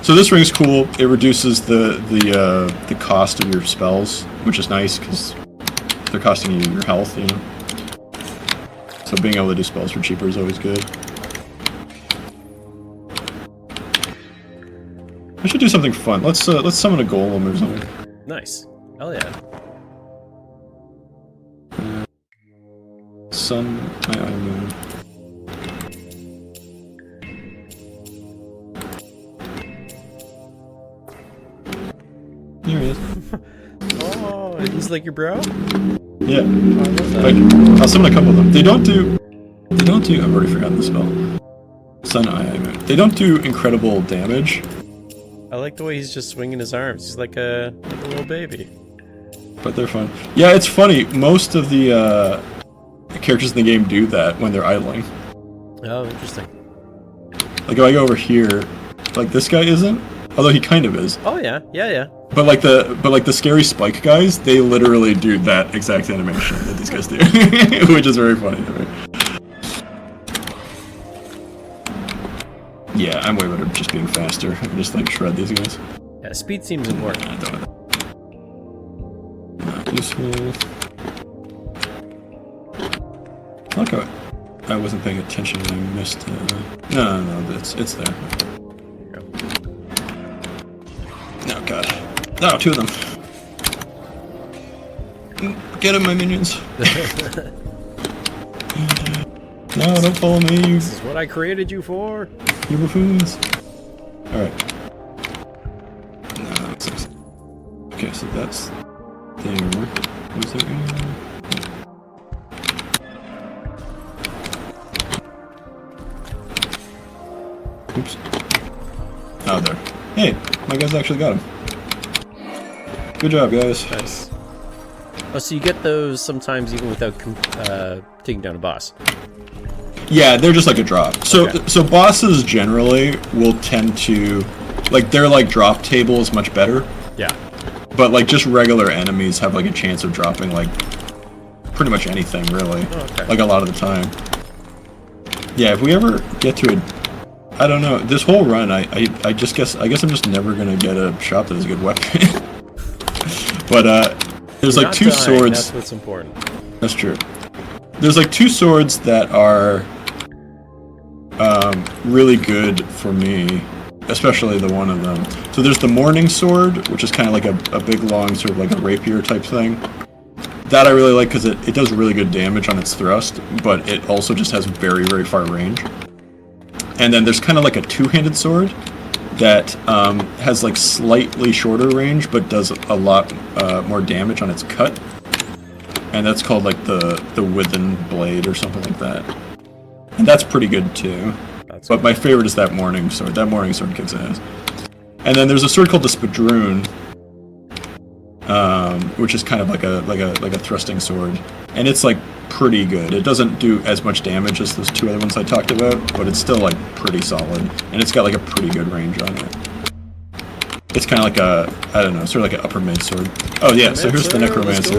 So this ring's cool. It reduces the cost of your spells, which is nice, because they're costing you your health, you know? So being able to do spells for cheaper is always good. I should do something fun. Let's summon a golem or something. Nice. Hell yeah. Sun, moon. Here he is. Oh, he's like your bro? Yeah. Oh, I love that. Like, I'll summon a couple of them. They don't do. I've already forgotten the spell. Sun, moon. They don't do incredible damage. I like the way he's just swinging his arms. He's like a little baby. But they're fun. Yeah, it's funny. Most of the characters in the game do that when they're idling. Oh, interesting. Like if I go over here, like this guy isn't, although he kind of is. Oh yeah, yeah. But like the scary spike guys, they literally do that exact animation that these guys do, which is very funny to me. Yeah, I'm way better at just being faster. I can just like shred these guys. Yeah, speed seems important. Not useful. Like I wasn't paying attention and I missed. No, it's there. Oh god. No, 2 of them. Get him, my minions. No, don't follow me, you This is what I created you for. buffoons. Alright. No, that makes sense. Okay, so that's there. Was there any... Oops. Oh, there. Hey, my guys actually got him. Good job, guys. Nice. Oh, so you get those sometimes even without taking down a boss. Yeah, they're just like a drop. So, Okay. so bosses generally will tend to, like, their like drop table is much better. Yeah. But like just regular enemies have like a chance of dropping like pretty much anything, really. Oh, okay. Like a lot of the time. Yeah, if we ever get to a, I don't know, this whole run, I guess I'm just never gonna get a shot that is a good weapon. But there's You're like not two dying, swords. That's what's important. That's true. There's like two swords that are really good for me, especially the one of them. So there's the Morning Sword, which is kind of like a big long sort of like a rapier type thing. That I really like because it does really good damage on its thrust, but it also just has very, very far range. And then there's kind of like a two-handed sword that has like slightly shorter range, but does a lot more damage on its cut. And that's called like the Withen Blade or something like that. And that's pretty good too. But my favorite is that Morning Sword. That Morning Sword kicks ass. And then there's a sword called the Spadroon, which is kind of like a thrusting sword, and it's like pretty good. It doesn't do as much damage as those two other ones I talked about, but it's still like pretty solid, and it's got like a pretty good range on it. It's kind of like a, I don't know, sort of like an upper mid sword. Oh yeah, so here's the Necromancer.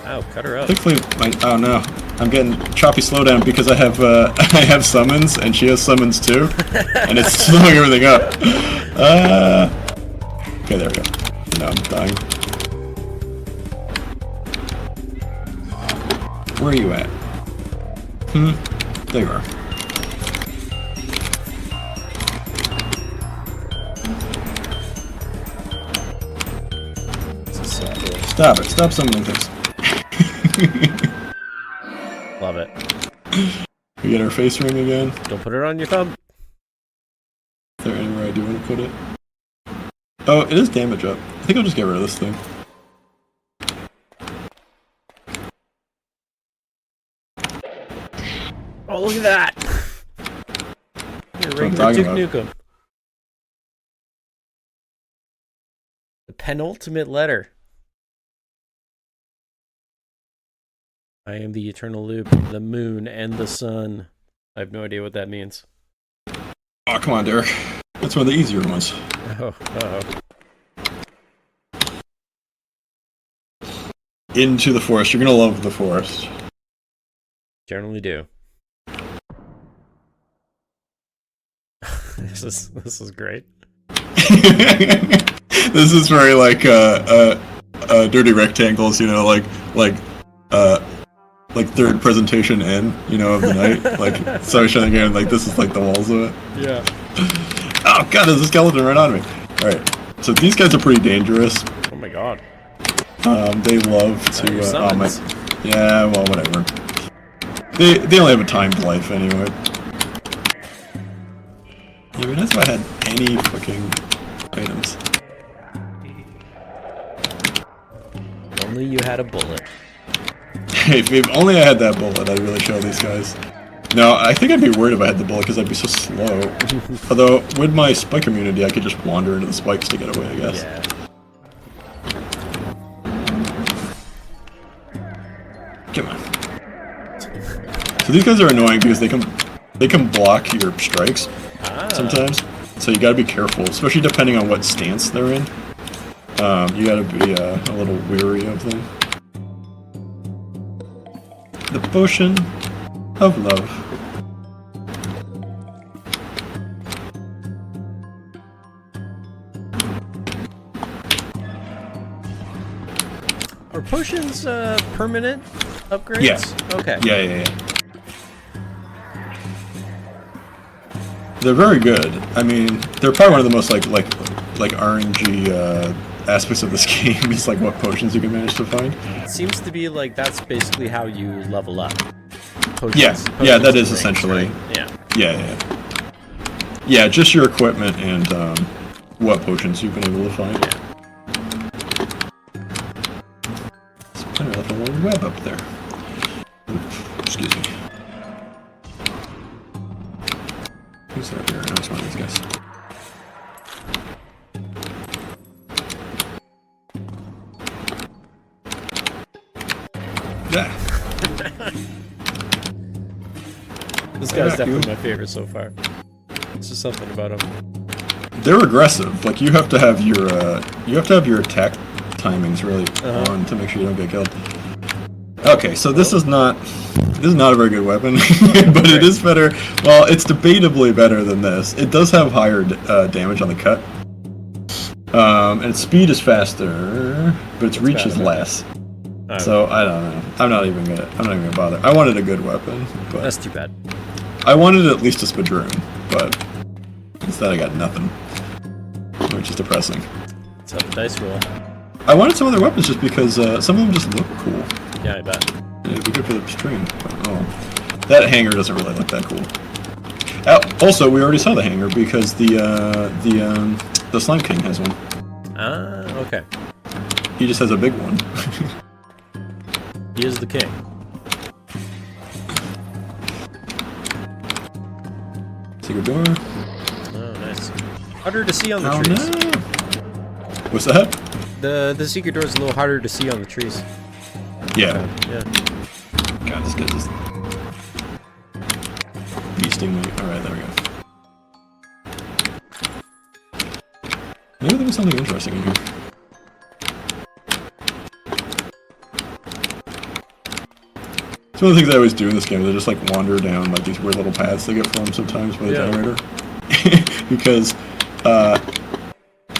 Ow, cut her up. Thankfully, oh no, I'm getting choppy slowdown because I have I have summons and she has summons too, and it's slowing everything up. Okay, there we go. Now I'm dying. Where are you at? There you are. This is so cool. Stop it! Stop summoning things. Love it. We get our face ring again. Don't put it on your thumb. Is there anywhere I do want to put it? Oh, it is damage up. I think I'll just get rid of this thing. Oh, look at that! You're what I'm regular talking Duke about. Nukem. The penultimate letter. I am the eternal loop, the moon, and the sun. I have no idea what that means. Oh, come on, Derek. That's one of the easier ones. Oh, uh-oh. Into the forest. You're gonna love the forest. Generally do. This is great. This is very like dirty rectangles, you know, like third presentation in, you know, of the night. Like so showing again, like this is like the walls of it. Yeah. Oh god, there's a skeleton right on me. Alright. So these guys are pretty dangerous. Oh my god. They love to your summons. yeah, well whatever. They only have a timed life anyway. Yeah, but that's if I had any fucking items. Only you had a bullet. Hey, if only I had that bullet, I'd really show these guys. No, I think I'd be worried if I had the bullet because I'd be so slow. Although, with my spike immunity, I could just wander into the spikes to get away, I guess. Yeah. Come on. So these guys are annoying because they can block your strikes sometimes. So you gotta be careful, especially depending on what stance they're in. You gotta be a little weary of them. The potion of love. Are potions permanent upgrades? Yeah. Okay. Yeah. They're very good. I mean, they're probably one of the most like RNG aspects of this game is like what potions you can manage to find. It seems to be like that's basically how you level up. Potions, yeah, that is rings, essentially. right? Yeah. Yeah, just your equipment and what potions you've been able to find. Yeah. Spider left a little web up there. Excuse me. Who's that here? No, it's one of these guys. Yeah. This guy's definitely my favorite so far. It's just something about him. They're aggressive. Like you have to have your attack timings really on to make sure you don't get killed. Okay, so this is not a very good weapon, but it is better. Well, it's debatably better than this. It does have higher damage on the cut, and its speed is faster, but its reach is less. So I don't know. I'm not even gonna bother. I wanted a good weapon, but That's too bad. I wanted at least a spadroon, but instead I got nothing, which is depressing. Let's have a dice roll. I wanted some other weapons just because some of them just look cool. Yeah, I bet. It'd be good for the stream. But, oh, that hanger doesn't really look that cool. Also, we already saw the hanger because the Slime King has one. Ah, okay. He just has a big one. He is the king. Secret door. Oh, nice. Harder to see on the Oh, trees. no. What's that? The secret door is a little harder to see on the trees. Yeah. Yeah. God, this guy's just beasting me. Alright, there we go. Maybe there was something interesting in here. It's one of the things I always do in this game. They just like wander down like these weird little paths that get formed sometimes by the generator. Because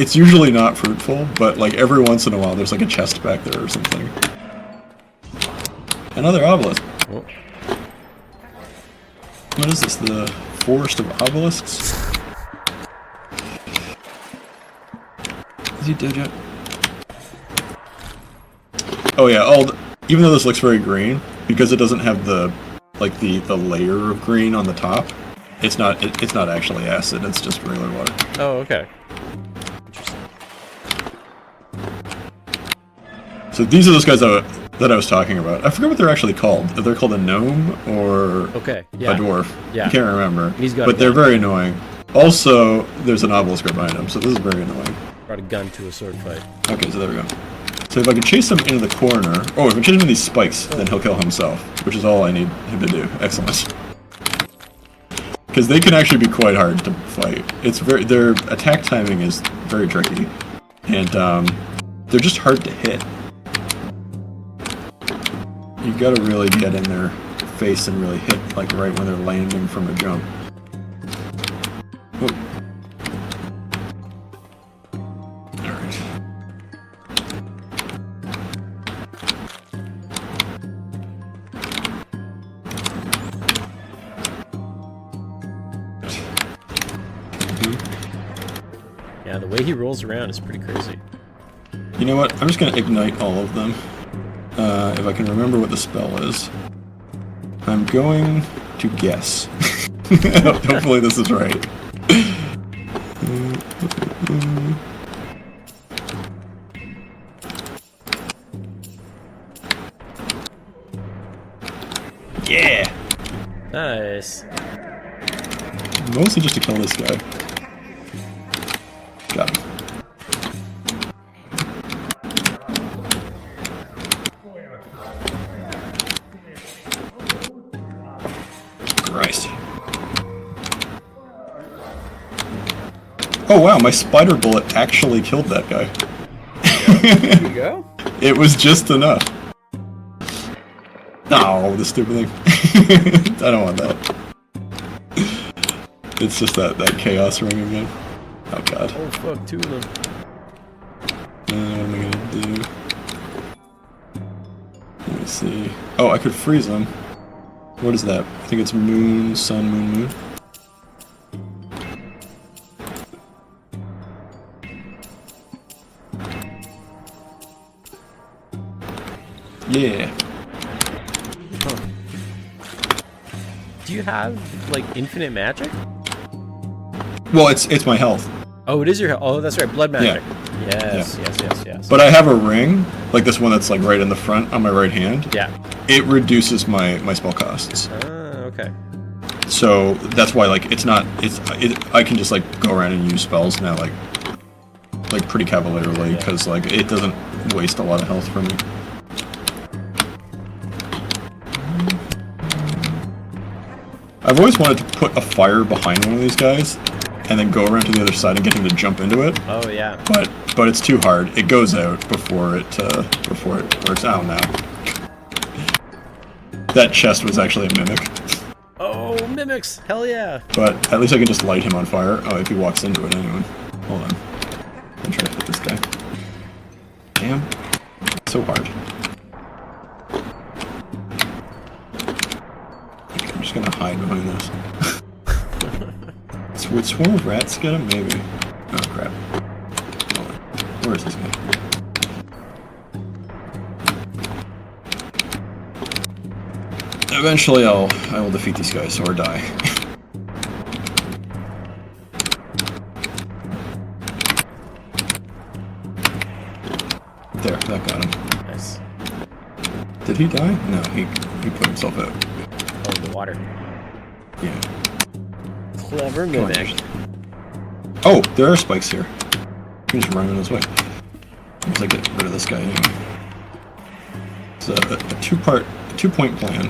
it's usually not fruitful, but like every once in a while there's like a chest back there or something. Another obelisk. Oh. What is this? The Forest of Obelisks? Is he dead yet? Oh yeah, even though this looks very green, because it doesn't have the the layer of green on the top, it's not actually acid, it's just regular water. Oh, okay. Interesting. So these are those guys that I was talking about. I forget what they're actually called. If they're called a gnome or a dwarf. Yeah. I can't remember. But they're very annoying. Also, there's an obelisk right behind them, so this is very annoying. Brought a gun to a sword fight. Okay, so there we go. So if I can chase him into the corner... Oh, if I chase him into these spikes, then he'll kill himself, which is all I need him to do. Excellent. Because they can actually be quite hard to fight. Their attack timing is very tricky. And they're just hard to hit. You've got to really get in their face and really hit like right when they're landing from a jump. Oh. Alright. Yeah, the way he rolls around is pretty crazy. You know what? I'm just going to ignite all of them. If I can remember what the spell is. I'm going to guess. Hopefully this is right. Yeah! Nice. Mostly just to kill this guy. Got him. Christ. Oh wow, my spider bullet actually killed that guy. There you go. It was just enough. Oh, the stupid thing. I don't want that. It's just that chaos ring again. Oh god. Oh fuck, two of them. What am I gonna do? Let me see. Oh, I could freeze them. What is that? I think it's moon, sun, moon, moon. Yeah. Do you have like infinite magic? Well, it's my health. Oh, it is your health. Oh, that's right, blood magic. Yeah. Yes. But I have a ring, like this one that's like right in the front on my right hand. Yeah. It reduces my spell costs. Okay. So that's why like I can just like go around and use spells now like pretty cavalierly because like it doesn't waste a lot of health for me. I've always wanted to put a fire behind one of these guys and then go around to the other side and get him to jump into it. Oh yeah. But it's too hard. It goes out before it works out now. That chest was actually a mimic. Oh, mimics! Hell yeah! But at least I can just light him on fire. Oh, if he walks into it anyway. Hold on. I'm trying to hit this guy. Damn. So hard. Okay, I'm just gonna hide behind this. Would Swarm of Rats get him? Maybe. Oh, crap. Hold on. Where is this guy? Eventually I will defeat these guys or die. There, that got him. Nice. Did he die? No, he put himself out. Oh, the water. Yeah. Clever mimic. Oh, there are spikes here. I can just run in this way. Once I get rid of this guy anyway. It's a two-point plan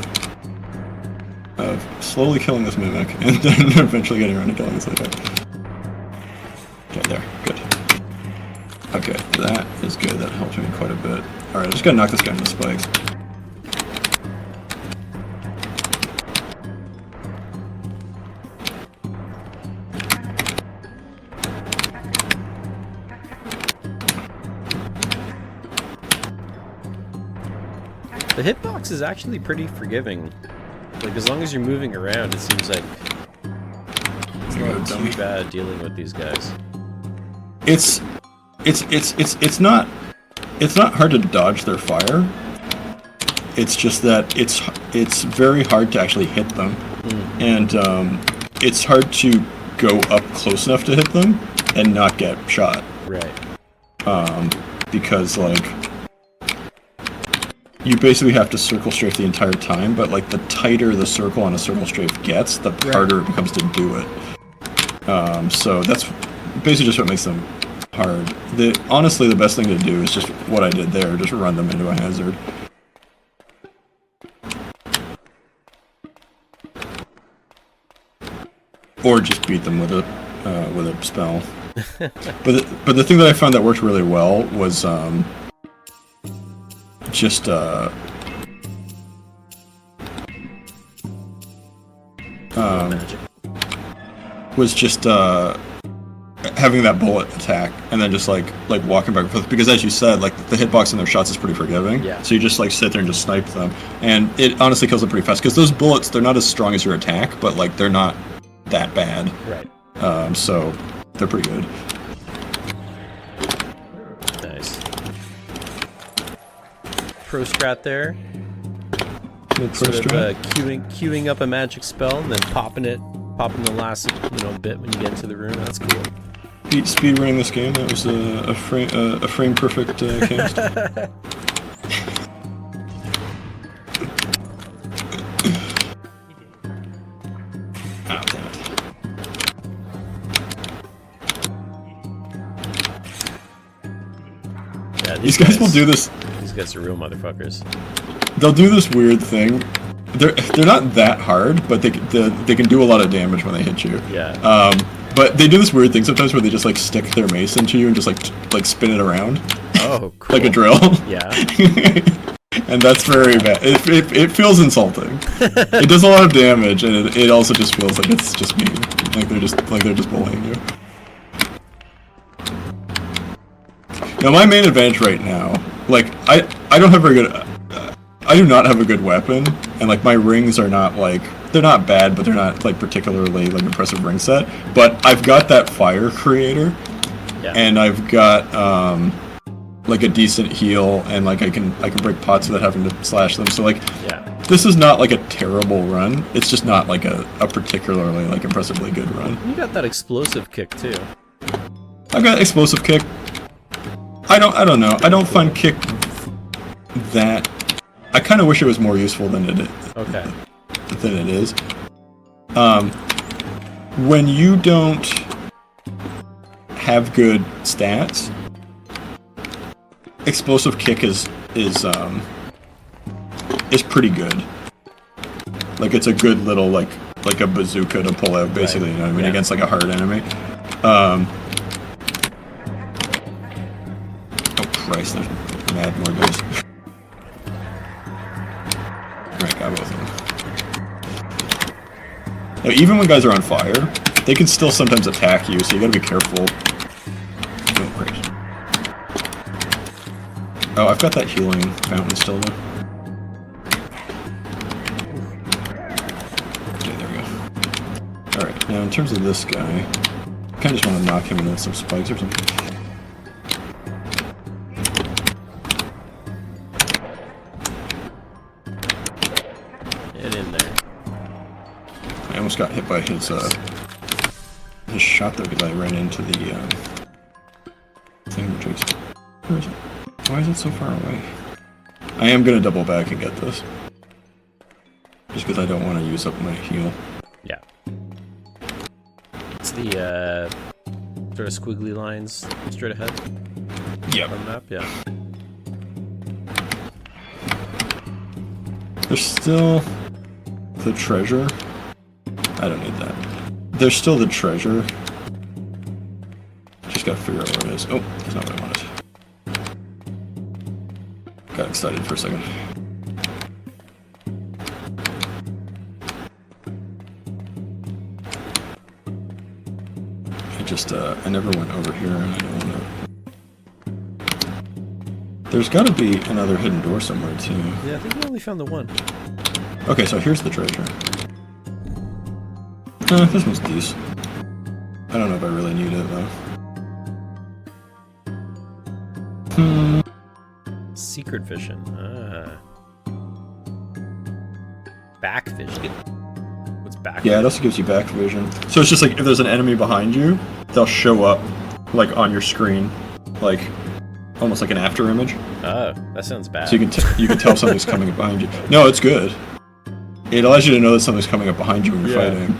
of slowly killing this mimic and then eventually getting around to killing this other guy. Okay, there. Good. Okay, that is good. That helps me quite a bit. Alright, I just gotta knock this guy into the spikes. The hitbox is actually pretty forgiving. Like, as long as you're moving around, it seems like it's not too bad dealing with these guys. It's not hard to dodge their fire. It's just that it's very hard to actually hit them, and it's hard to go up close enough to hit them and not get shot. Right. Because like you basically have to circle strafe the entire time, but like the tighter the circle on a circle strafe gets, the harder it becomes to do it. So that's basically just what makes them hard. Honestly, the best thing to do is just what I did there, just run them into a hazard. Or just beat them with a spell. but the thing that I found that worked really well was just having that bullet attack and then just like walking back and forth, because as you said, like the hitbox on their shots is pretty forgiving. Yeah. So you just like sit there and just snipe them, and it honestly kills them pretty fast because those bullets, they're not as strong as your attack, but like they're not that bad. Right. So they're pretty good. Nice. Pro strat there. Sort of queuing up a magic spell and then popping the last bit when you get into the room. That's cool. Speed running this game. That was a frame perfect cast. Oh, damn it. Yeah, these guys will do this. These guys are real motherfuckers. They'll do this weird thing. They're not that hard, but they can do a lot of damage when they hit you. Yeah. But they do this weird thing sometimes where they just like stick their mace into you and just like spin it around. Oh, cool. Like a drill. Yeah. And that's very bad. It feels insulting. It does a lot of damage, and it also just feels like it's just mean. Like they're just bullying you. Now my main advantage right now, like I don't have very good. I do not have a good weapon, and like my rings are not like, they're not bad, but they're not like particularly like impressive ring set. But I've got that fire creator, and I've got like a decent heal, and like I can break pots without having to slash them. So like, Yeah. this is not like a terrible run. It's just not like a particularly like impressively good run. You got that explosive kick too. I've got explosive kick. I don't know. I don't find kick that. I kind of wish it was more useful than it is. Okay. Than it is. When you don't have good stats, explosive kick is pretty good. Like it's a good little like a bazooka to pull out, basically. You know what I mean? Yeah. Against like a hard enemy. Oh Christ! There's mad more guys. Right, got both of them. Now, even when guys are on fire, they can still sometimes attack you, so you gotta be careful. Oh, great. Oh, I've got that healing fountain still, though. Okay, there we go. Alright, now in terms of this guy, I kinda just want to knock him into some spikes or something. Get in there. I almost got hit by his shot though, because I ran into the thing which was... Where is it? Why is it so far away? I am gonna double back and get this. Just because I don't want to use up my heal. Yeah. It's the sort of squiggly lines straight ahead Yep. on the map, yeah. There's still the treasure. I don't need that. There's still the treasure. Just gotta figure out where it is. Oh, that's not what I wanted. Got excited for a second. I never went over here, and I don't want to... There's gotta be another hidden door somewhere, too. Yeah, I think we only found the one. Okay, so here's the treasure. This one's decent. I don't know if I really need it, though. Secret vision. Back vision. What's back Yeah, it vision? also gives you back vision. So it's just like, if there's an enemy behind you, they'll show up, like, on your screen. Like, almost like an after image. Oh, that sounds bad. So you can tell something's coming up behind you. No, it's good. It allows you to know that something's coming up behind you when you're fighting.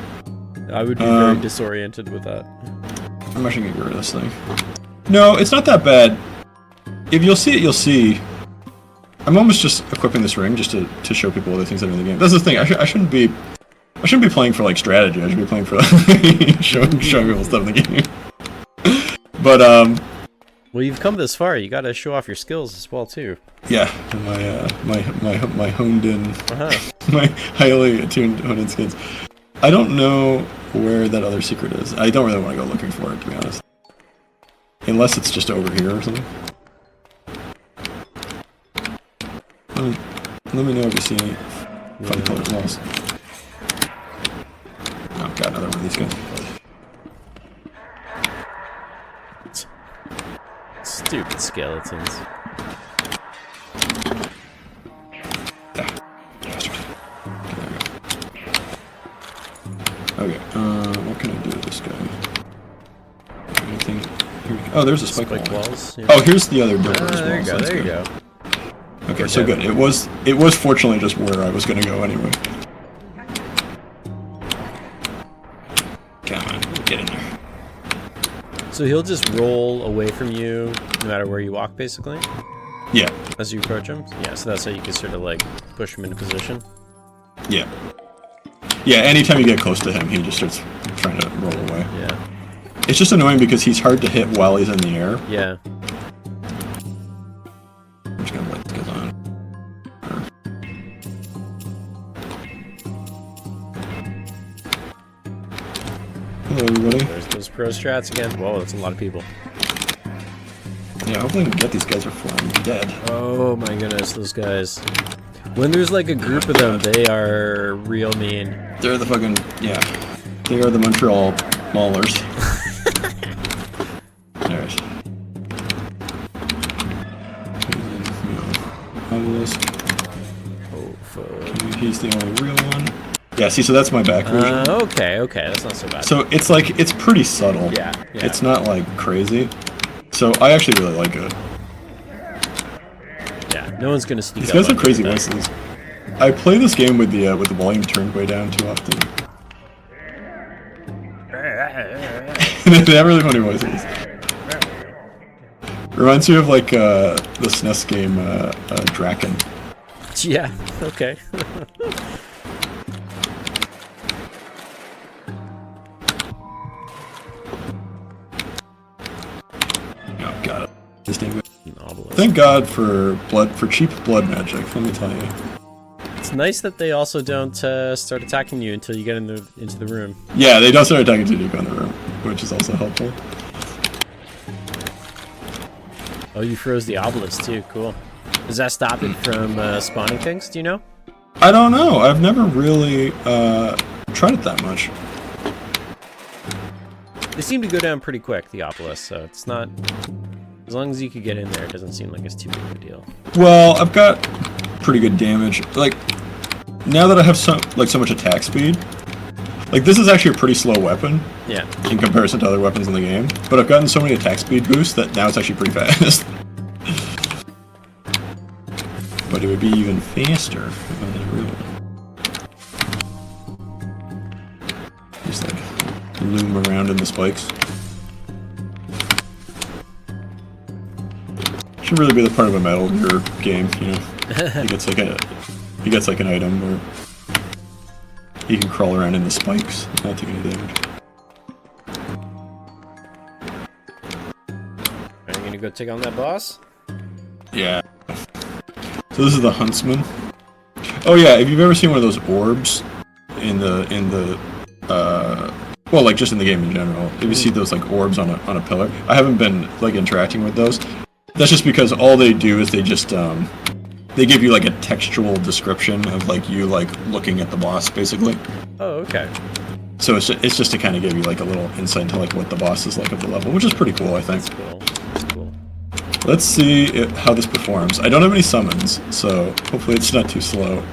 I would be very disoriented with that. I'm actually gonna get rid of this thing. No, it's not that bad. If you'll see it, you'll see. I'm almost just equipping this ring just to show people other things that are in the game. That's the thing. I shouldn't be playing for like strategy. I should be playing for like, showing people stuff in the game. But Well, you've come this far. You got to show off your skills as well too. yeah, my honed in, my highly attuned honed in skills. I don't know where that other secret is. I don't really want to go looking for it, to be honest. Unless it's just over here or something. Let me know if you see any fun colored walls. Oh, got another one of these guys. Stupid skeletons. Okay, what can I do with this guy? Anything? Here we go. Oh, there's a spike wall. walls. Yeah. Oh, here's the other door as well. There you go. so that's There you good. go. Okay, so good. It was fortunately just where I was gonna go anyway. Come on, get in there. So he'll just roll away from you no matter where you walk, basically, Yeah, as you approach him. Yeah, so that's how you can sort of like push him into position. yeah. Yeah, anytime you get close to him, he just starts trying to roll away. Yeah. It's just annoying because he's hard to hit while he's in the air. Yeah. I'm just gonna let this go on. Hello, everybody. There's those pro strats again. Whoa, that's a lot of people. Yeah, hopefully we can get these guys are flying dead. Oh my goodness, those guys. When there's like a group of them, they are real mean. They're the fucking, yeah. They are the Montreal Maulers. Alright. obelisk. Oh, fuck. He's the only real one. Yeah, see, so that's my back version. Okay, that's not so bad. So it's like, it's pretty subtle. Yeah. It's not like crazy. So I actually really like it. Yeah, no one's gonna sneak These up guys on have crazy you with voices. I play this game with the volume turned way down too often. They have really funny voices. Reminds me of like the SNES game Draken. that. Yeah, okay. Oh god. This name. Obelisk. Thank God for cheap blood magic, let me tell you. It's nice that they also don't start attacking you until you get into the room. Yeah, they don't start attacking until you go in the room, which is also helpful. Oh, you froze the obelisk too. Cool. Does that stop it from spawning things? Do you know? I don't know. I've never really tried it that much. They seem to go down pretty quick, the obelisk, so it's not... As long as you could get in there, it doesn't seem like it's too big of a deal. Well, I've got pretty good damage. Like, now that I have so much attack speed, like this is actually a pretty slow weapon. Yeah. In comparison to other weapons in the game. But I've gotten so many attack speed boosts that now it's actually pretty fast. But it would be even faster if I had a real one. Just like loom around in the spikes. Should really be the part of a Metal Gear game, you know. He gets like an item where he can crawl around in the spikes and not take any damage. Are you gonna go take on that boss? Yeah. So this is the Huntsman. Oh yeah, if you've ever seen one of those orbs in the well, like just in the game in general, if you see those like orbs on a pillar, I haven't been like interacting with those. That's just because all they do is they just they give you like a textual description of like you like looking at the boss basically. Oh, okay. So it's just to kind of give you like a little insight into like what the boss is like of the level, which is pretty cool, I think. That's cool. That's cool. Let's see how this performs. I don't have any summons, so hopefully it's not too slow.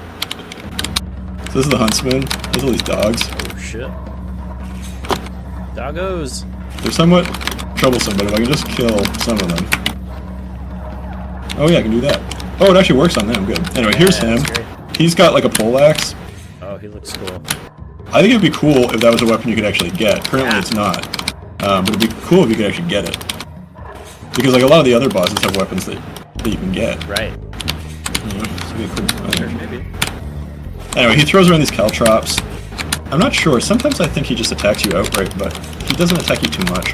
So this is the Huntsman. There's all these dogs. Oh shit. Doggos. They're somewhat troublesome, but if I can just kill some of them. Oh yeah, I can do that. Oh, it actually works on them. Good. Anyway, here's him. He's got like a poleaxe. Oh, he looks cool. I think it'd be cool if that was a weapon you could actually get. Currently, it's not. But it'd be cool if you could actually get it. Because like a lot of the other bosses have weapons that you can get. Right. It'd be cool. Sure, maybe. Anyway, he throws around these caltrops. I'm not sure. Sometimes I think he just attacks you outright, but he doesn't attack you too much.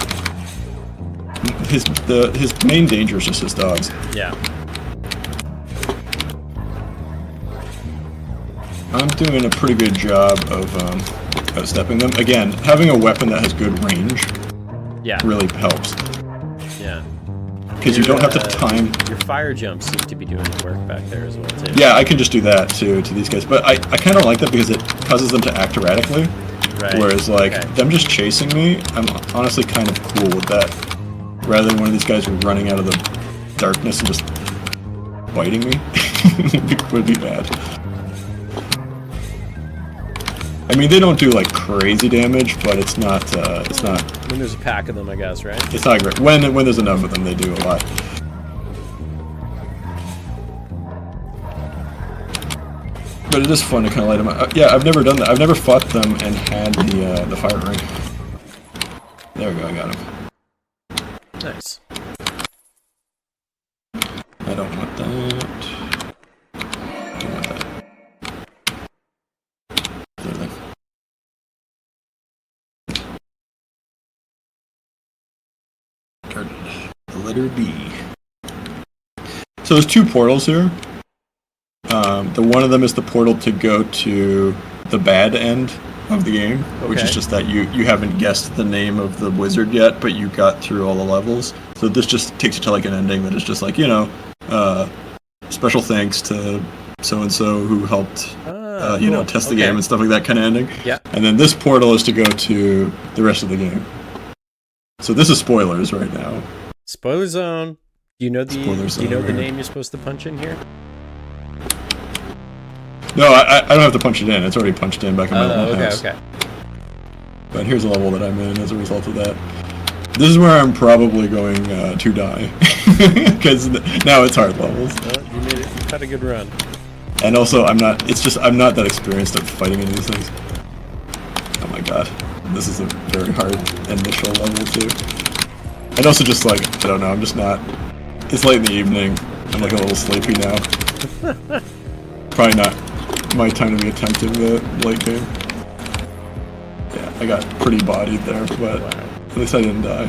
His main danger is just his dogs. Yeah. I'm doing a pretty good job of outstepping them. Again, having a weapon that has good range really helps. Yeah. Because you don't have to time... Your fire jump seems to be doing the work back there as well, too. Yeah, I can just do that to these guys. But I kind of like that because it causes them to act erratically. Right. Whereas, like, them just chasing me, I'm honestly kind of cool with that. Rather than one of these guys running out of the darkness and just biting me. would be bad. I mean, they don't do like crazy damage, but it's not. When there's a pack of them, I guess, right? It's not great. When there's enough of them, they do a lot. But it is fun to kind of light them up. Yeah, I've never done that. I've never fought them and had the fire ring. There we go. I got him. Nice. I don't want that. I don't want that. The letter B. So there's two portals here. The one of them is the portal to go to the bad end of the game, which is just that you haven't guessed the name of the wizard yet, but you got through all the levels. So this just takes you to like an ending that is just like, you know, special thanks to so-and-so who helped, you know, test the game and stuff like that kind of ending. Yeah. And then this portal is to go to the rest of the game. So this is spoilers right now. Spoiler zone. Do you know the Spoiler zone, do you know the name you're supposed to punch in here? No, I don't have to punch it in. It's already punched in back in my old house. Okay. But here's a level that I'm in as a result of that. This is where I'm probably going to die. Because now it's hard levels. You made it. You had a good run. And also, I'm not that experienced at fighting any of these things. Oh my god. This is a very hard initial level, too. And also just like, I don't know, I'm just not... It's late in the evening. I'm like a little sleepy now. Probably not my time to be attempting the late game. Yeah, I got pretty bodied there, but at least I didn't die.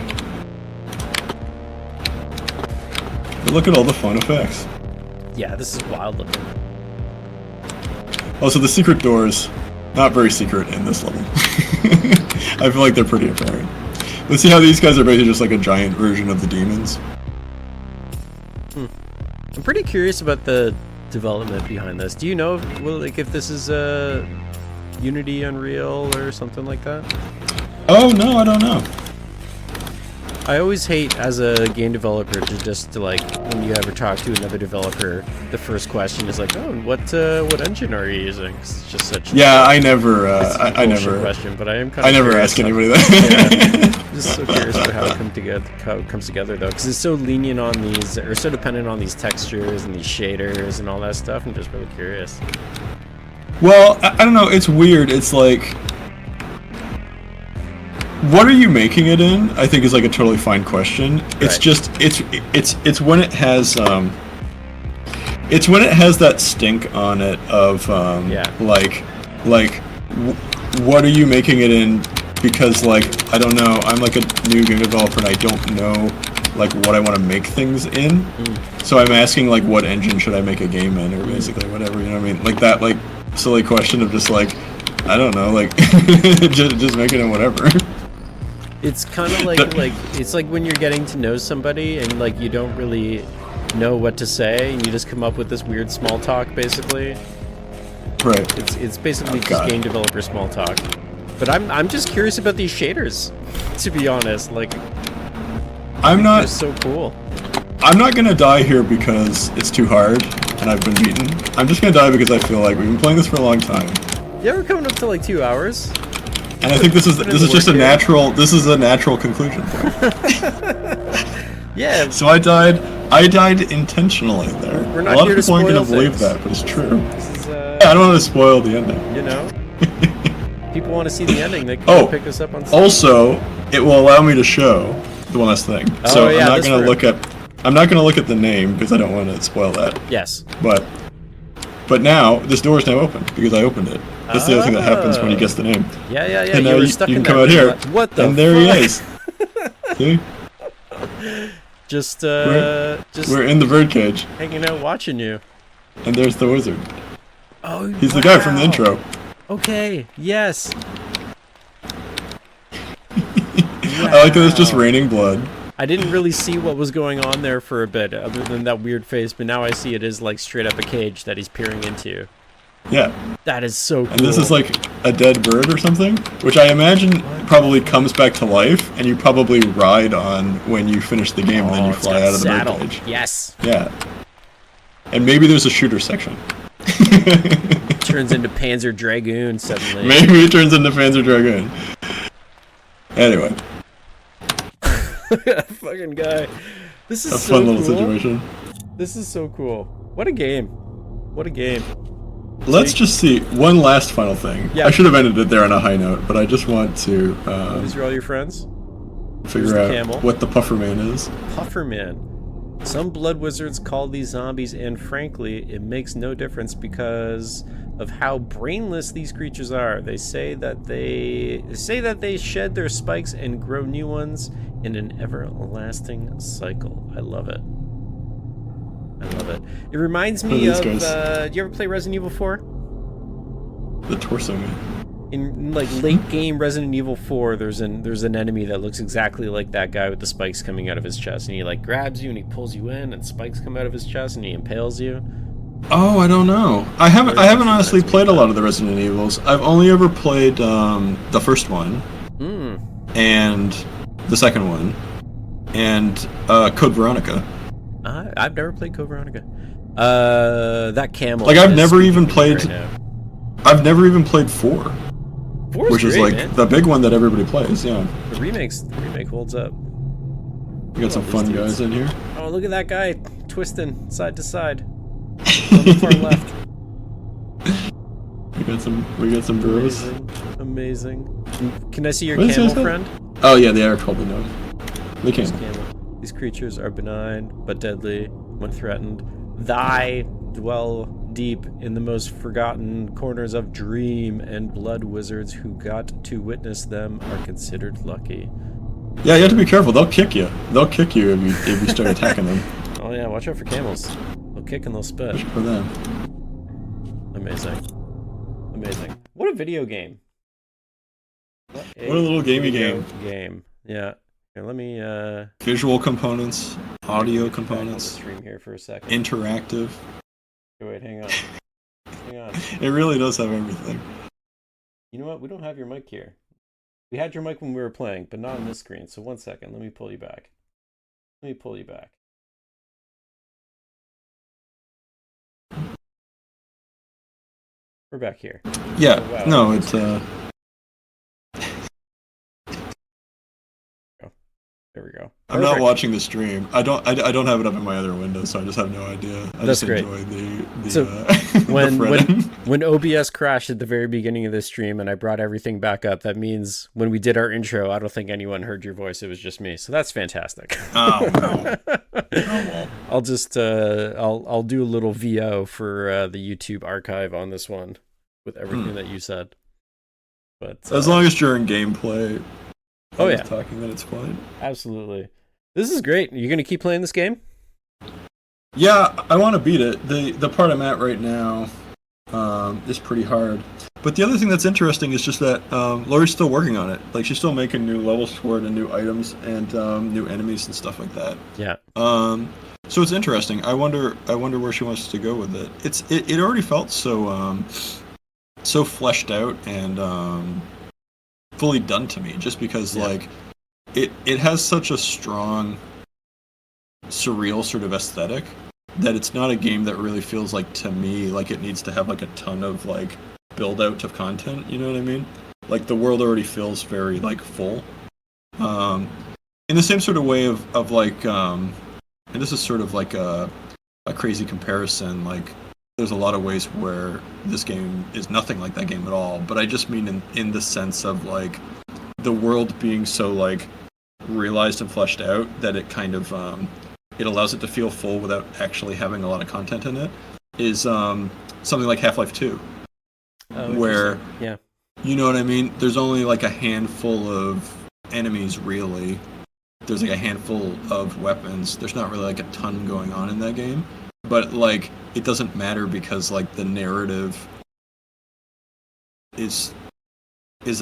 But look at all the fun effects. Yeah, this is wild looking. Also, the secret doors, not very secret in this level. I feel like they're pretty apparent. Let's see how these guys are basically just like a giant version of the demons. I'm pretty curious about the development behind this. Do you know if this is Unity, Unreal, or something like that? Oh no, I don't know. I always hate as a game developer to like when you ever talk to another developer, the first question is like, oh, what engine are you using? 'Cause it's just such. Yeah, I never. I never. Question, but I am kind of. I never ask anybody that. Yeah, just so curious about how it comes together though, because it's so lenient on these, or so dependent on these textures and these shaders and all that stuff. I'm just really curious. Well, I don't know. It's weird. It's like. What are you making it in? I think is like a totally fine question. It's right. just it's when it has it's when it has that stink on it of like what are you making it in? Because like I don't know, I'm like a new game developer and I don't know like what I want to make things in. So I'm asking like what engine should I make a game in or basically whatever, you know what I mean? Like that like silly question of just like I don't know, like just making it whatever. It's kind of like it's like when you're getting to know somebody and like you don't really know what to say and you just come up with this weird small talk basically. Right. It's basically just game developer small talk. But I'm just curious about these shaders, to be honest. Like they're so cool. I'm not gonna die here because it's too hard and I've been beaten. I'm just gonna die because I feel like we've been playing this for a long time. Yeah, we're coming up to like 2 hours. And I think this is just a natural conclusion. Yeah. So I died intentionally there. We're not a lot here of people aren't to gonna spoil believe things. that, but it's true. This is, Yeah, I don't want to spoil the ending. You know, people want to see the ending. They can pick us up on. Also, it will allow me to show the one last thing. So I'm not gonna look at the name because I don't want to spoil that. Yes. But now this door is now open because I opened it. That's the other thing that happens when you guess the name. Yeah. And now you can come out here. What the? And there he is. See? Just we're in the birdcage. Hanging out, watching you. And there's the wizard. Oh, he's the guy from the intro. Okay. Yes. I like that it's just raining blood. I didn't really see what was going on there for a bit, other than that weird face, but now I see it is like straight up a cage that he's peering into. Yeah. That is so cool. And this is like a dead bird or something, which I imagine probably comes back to life, and you probably ride on when you finish the game, and then you fly out of the birdcage. Yes. Yeah. And maybe there's a shooter section. Turns into Panzer Dragoon suddenly. Maybe it turns into Panzer Dragoon. Anyway. Fucking guy. This is a so fun little cool. situation. This is so cool. What a game. What a game. Let's just see one last final thing. Yeah. I should have ended it there on a high note, but I just want to these are all your friends? Figure out what the Pufferman is. Pufferman. Some blood wizards call these zombies, and frankly, it makes no difference because of how brainless these creatures are. They say that they shed their spikes and grow new ones in an everlasting cycle. I love it. I love it. It reminds me of. Do you ever play Resident Evil 4? The torso man. In like late game Resident Evil 4, there's an enemy that looks exactly like that guy with the spikes coming out of his chest, and he like grabs you and he pulls you in, and spikes come out of his chest and he impales you. Oh, I don't know. I haven't honestly played a lot of the Resident Evils. I've only ever played the first one, and the second one, and Code Veronica. I've never played Code Veronica. That camel. Like I've never even played. Right now. I've never even played 4. 4's which great, is like man. the big one that everybody plays, yeah. The remake holds up. We got some fun guys in here. Oh, look at that guy twisting side to side. On the far left. We got some bros. Amazing. Can I see your camel friend? Oh yeah, they are probably known. They can. These creatures are benign but deadly when threatened. Thy dwell deep in the most forgotten corners of dream, and blood wizards who got to witness them are considered lucky. Yeah, you have to be careful. They'll kick you. They'll kick you if you start attacking them. Oh yeah, watch out for camels. They'll kick and they'll spit. For them. Amazing. What a video game. What a little gamey game. Yeah. Here, let me visual components, audio components. Stream here for a second. Interactive. Wait, hang on. It really does have everything. You know what? We don't have your mic here. We had your mic when we were playing, but not on this screen. So 1 second. Let me pull you back. We're back here. Yeah. Oh, wow. No, it's There we go. I'm not watching the stream. I don't have it up in my other window, so I just have no idea. That's great. Enjoy the so the when OBS crashed at the very beginning of the stream and I brought everything back up, that means when we did our intro, I don't think anyone heard your voice. It was just me. So that's fantastic. Oh, no. I'll just I'll do a little VO for the YouTube archive on this one with everything that you said. But as long as during gameplay. Oh yeah, talking that it's fine. Absolutely. This is great. You're gonna keep playing this game? Yeah, I want to beat it. The part I'm at right now is pretty hard. But the other thing that's interesting is just that Laurie's still working on it. Like she's still making new levels for it and new items and new enemies and stuff like that. Yeah. So it's interesting. I wonder where she wants to go with it. It already felt so so fleshed out and fully done to me, just because like it has such a strong surreal sort of aesthetic that it's not a game that really feels like, to me, like it needs to have like a ton of like build out of content, you know what I mean? Like the world already feels very like full. In the same sort of way of like and this is sort of like a crazy comparison, like there's a lot of ways where this game is nothing like that game at all, but I just mean in the sense of like the world being so like realized and fleshed out that it kind of it allows it to feel full without actually having a lot of content in it, is something like Half-Life 2. Where, you know what I mean? There's only like a handful of enemies, really. There's like a handful of weapons. There's not really like a ton going on in that game. But like, it doesn't matter because like the narrative is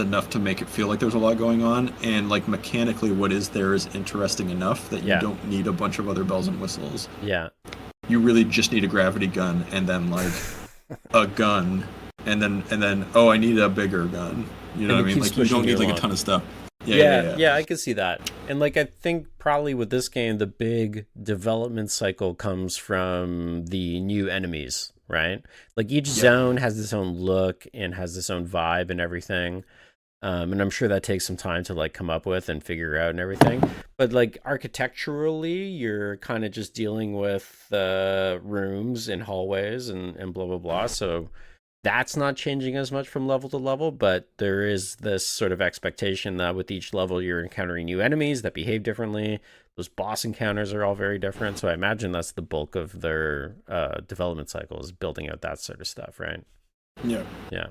enough to make it feel like there's a lot going on, and like mechanically what is there is interesting enough that you don't need a bunch of other bells and whistles. Yeah. You really just need a gravity gun and then like a gun and then oh, I need a bigger gun. You know what I mean? Like you don't need like a ton of stuff. Yeah, I can see that. And like I think probably with this game the big development cycle comes from the new enemies, right? Like each zone has its own look and has its own vibe and everything. And I'm sure that takes some time to like come up with and figure out and everything. But like architecturally, you're kind of just dealing with rooms and hallways and blah, blah, blah. So that's not changing as much from level to level, but there is this sort of expectation that with each level you're encountering new enemies that behave differently. Those boss encounters are all very different. So I imagine that's the bulk of their development cycle, is building out that sort of stuff, right? Yeah. Yeah.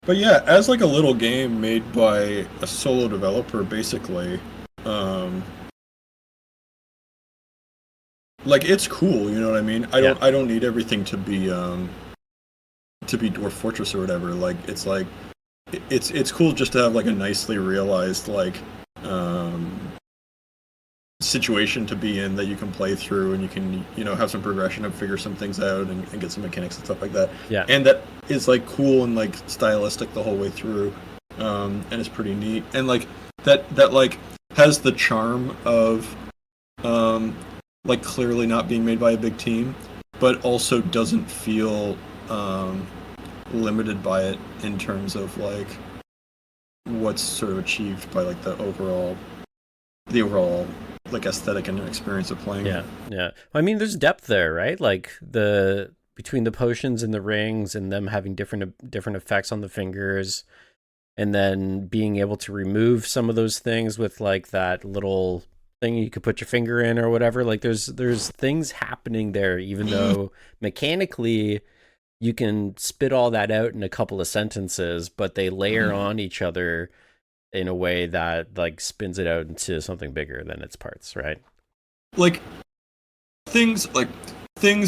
But yeah, as like a little game made by a solo developer, basically, like it's cool, you know what I mean? I don't need everything to be Dwarf Fortress or whatever. Like it's cool just to have like a nicely realized like situation to be in that you can play through, and you can, you know, have some progression and figure some things out and get some mechanics and stuff like that. Yeah. And that is like cool and like stylistic the whole way through. And it's pretty neat. And like that like has the charm of like clearly not being made by a big team, but also doesn't feel limited by it in terms of like what's sort of achieved by like the overall like aesthetic and experience of playing. Yeah. I mean, there's depth there, right? Like between the potions and the rings and them having different effects on the fingers, and then being able to remove some of those things with like that little thing you could put your finger in or whatever. Like there's things happening there, even though mechanically you can spit all that out in a couple of sentences, but they layer on each other in a way that like spins it out into something bigger than its parts, right? Like things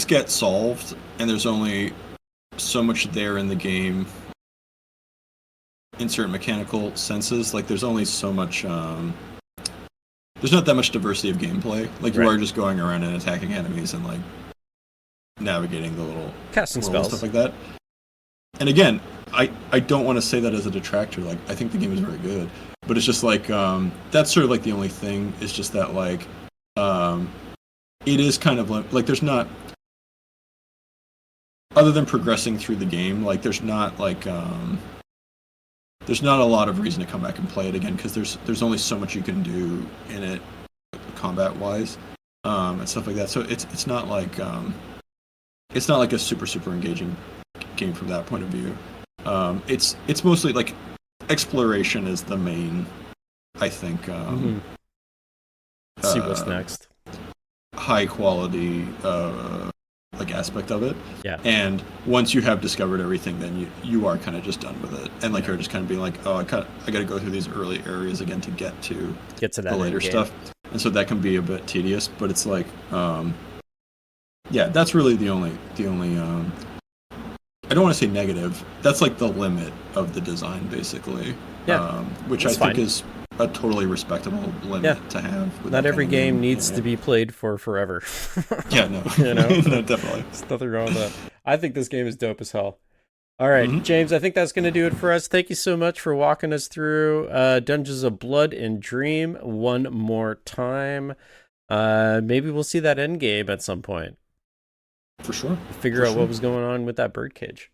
get solved, and there's only so much there in the game in certain mechanical senses. Like there's only so much there's not that much diversity of gameplay. Like you are just going around and attacking enemies and like navigating the little casting spells, stuff like that. And again, I don't want to say that as a detractor. Like I think the game is very good, but it's just like that's sort of like the only thing. It's just that like it is kind of like there's not, other than progressing through the game, like there's not like there's not a lot of reason to come back and play it again, because there's only so much you can do in it combat wise and stuff like that. So it's not like a super engaging game from that point of view. It's mostly like exploration is the main, I think. See what's next. High quality like aspect of it. Yeah. And once you have discovered everything, then you are kind of just done with it, and like you're just kind of being like, oh, I got to go through these early areas again to get to that the later stuff, and so that can be a bit tedious. But it's like, yeah, that's really the only. I don't want to say negative. That's like the limit of the design, basically. Yeah. Which I think is a totally respectable limit to have. Not every game needs to be played for forever. Yeah, no. You know? No, definitely. There's nothing wrong with that. I think this game is dope as hell. All right, James, I think that's going to do it for us. Thank you so much for walking us through Dungeons of Blood and Dream one more time. Maybe we'll see that end game at some point. For sure. Figure out what was going on with that birdcage.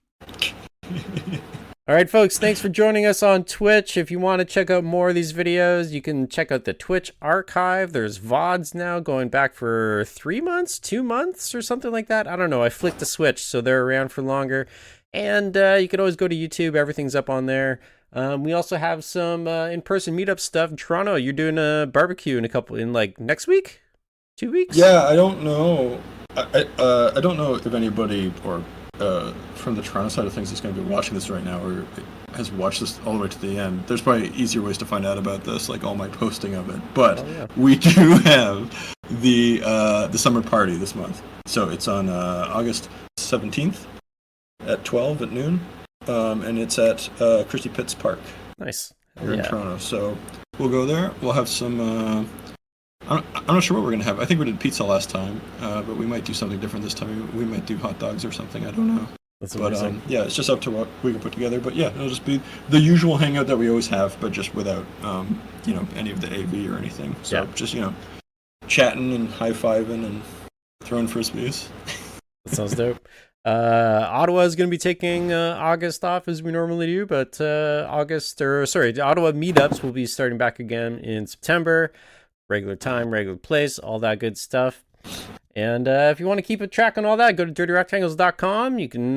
All right, folks, thanks for joining us on Twitch. If you want to check out more of these videos, you can check out the Twitch archive. There's VODs now going back for 3 months, 2 months, or something like that. I don't know. I flicked the switch, so they're around for longer. And you can always go to YouTube. Everything's up on there. We also have some in-person meetup stuff in Toronto. You're doing a barbecue in like next week? 2 weeks? Yeah, I don't know. I don't know if anybody or from the Toronto side of things is going to be watching this right now or has watched this all the way to the end. There's probably easier ways to find out about this, like all my posting of it. But we do have the summer party this month. So it's on August 17th at 12 at noon, and it's at Christie Pitts Park. Nice. Here in Toronto. So we'll go there. We'll have some... I'm not sure what we're going to have. I think we did pizza last time, but we might do something different this time. We might do hot dogs or something. I don't know. That's amazing. But yeah, it's just up to what we can put together. But yeah, it'll just be the usual hangout that we always have, but just without, any of the AV or anything. So just, chatting and high-fiving and throwing frisbees. That sounds dope. Ottawa is going to be taking August off as we normally do, but the Ottawa meetups will be starting back again in September. Regular time, regular place, all that good stuff. And if you want to keep a track on all that, go to dirtyrectangles.com. You can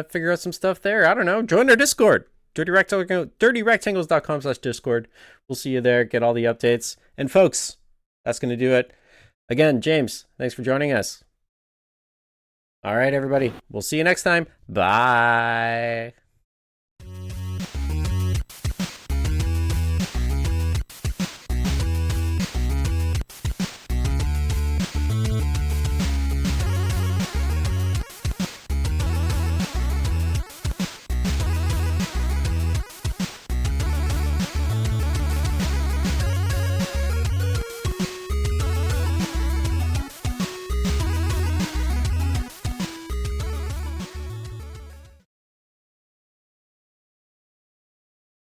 figure out some stuff there. I don't know. Join our Discord. dirtyrectangles.com/Discord. We'll see you there. Get all the updates. And folks, that's going to do it. Again, James, thanks for joining us. All right, everybody. We'll see you next time. Bye.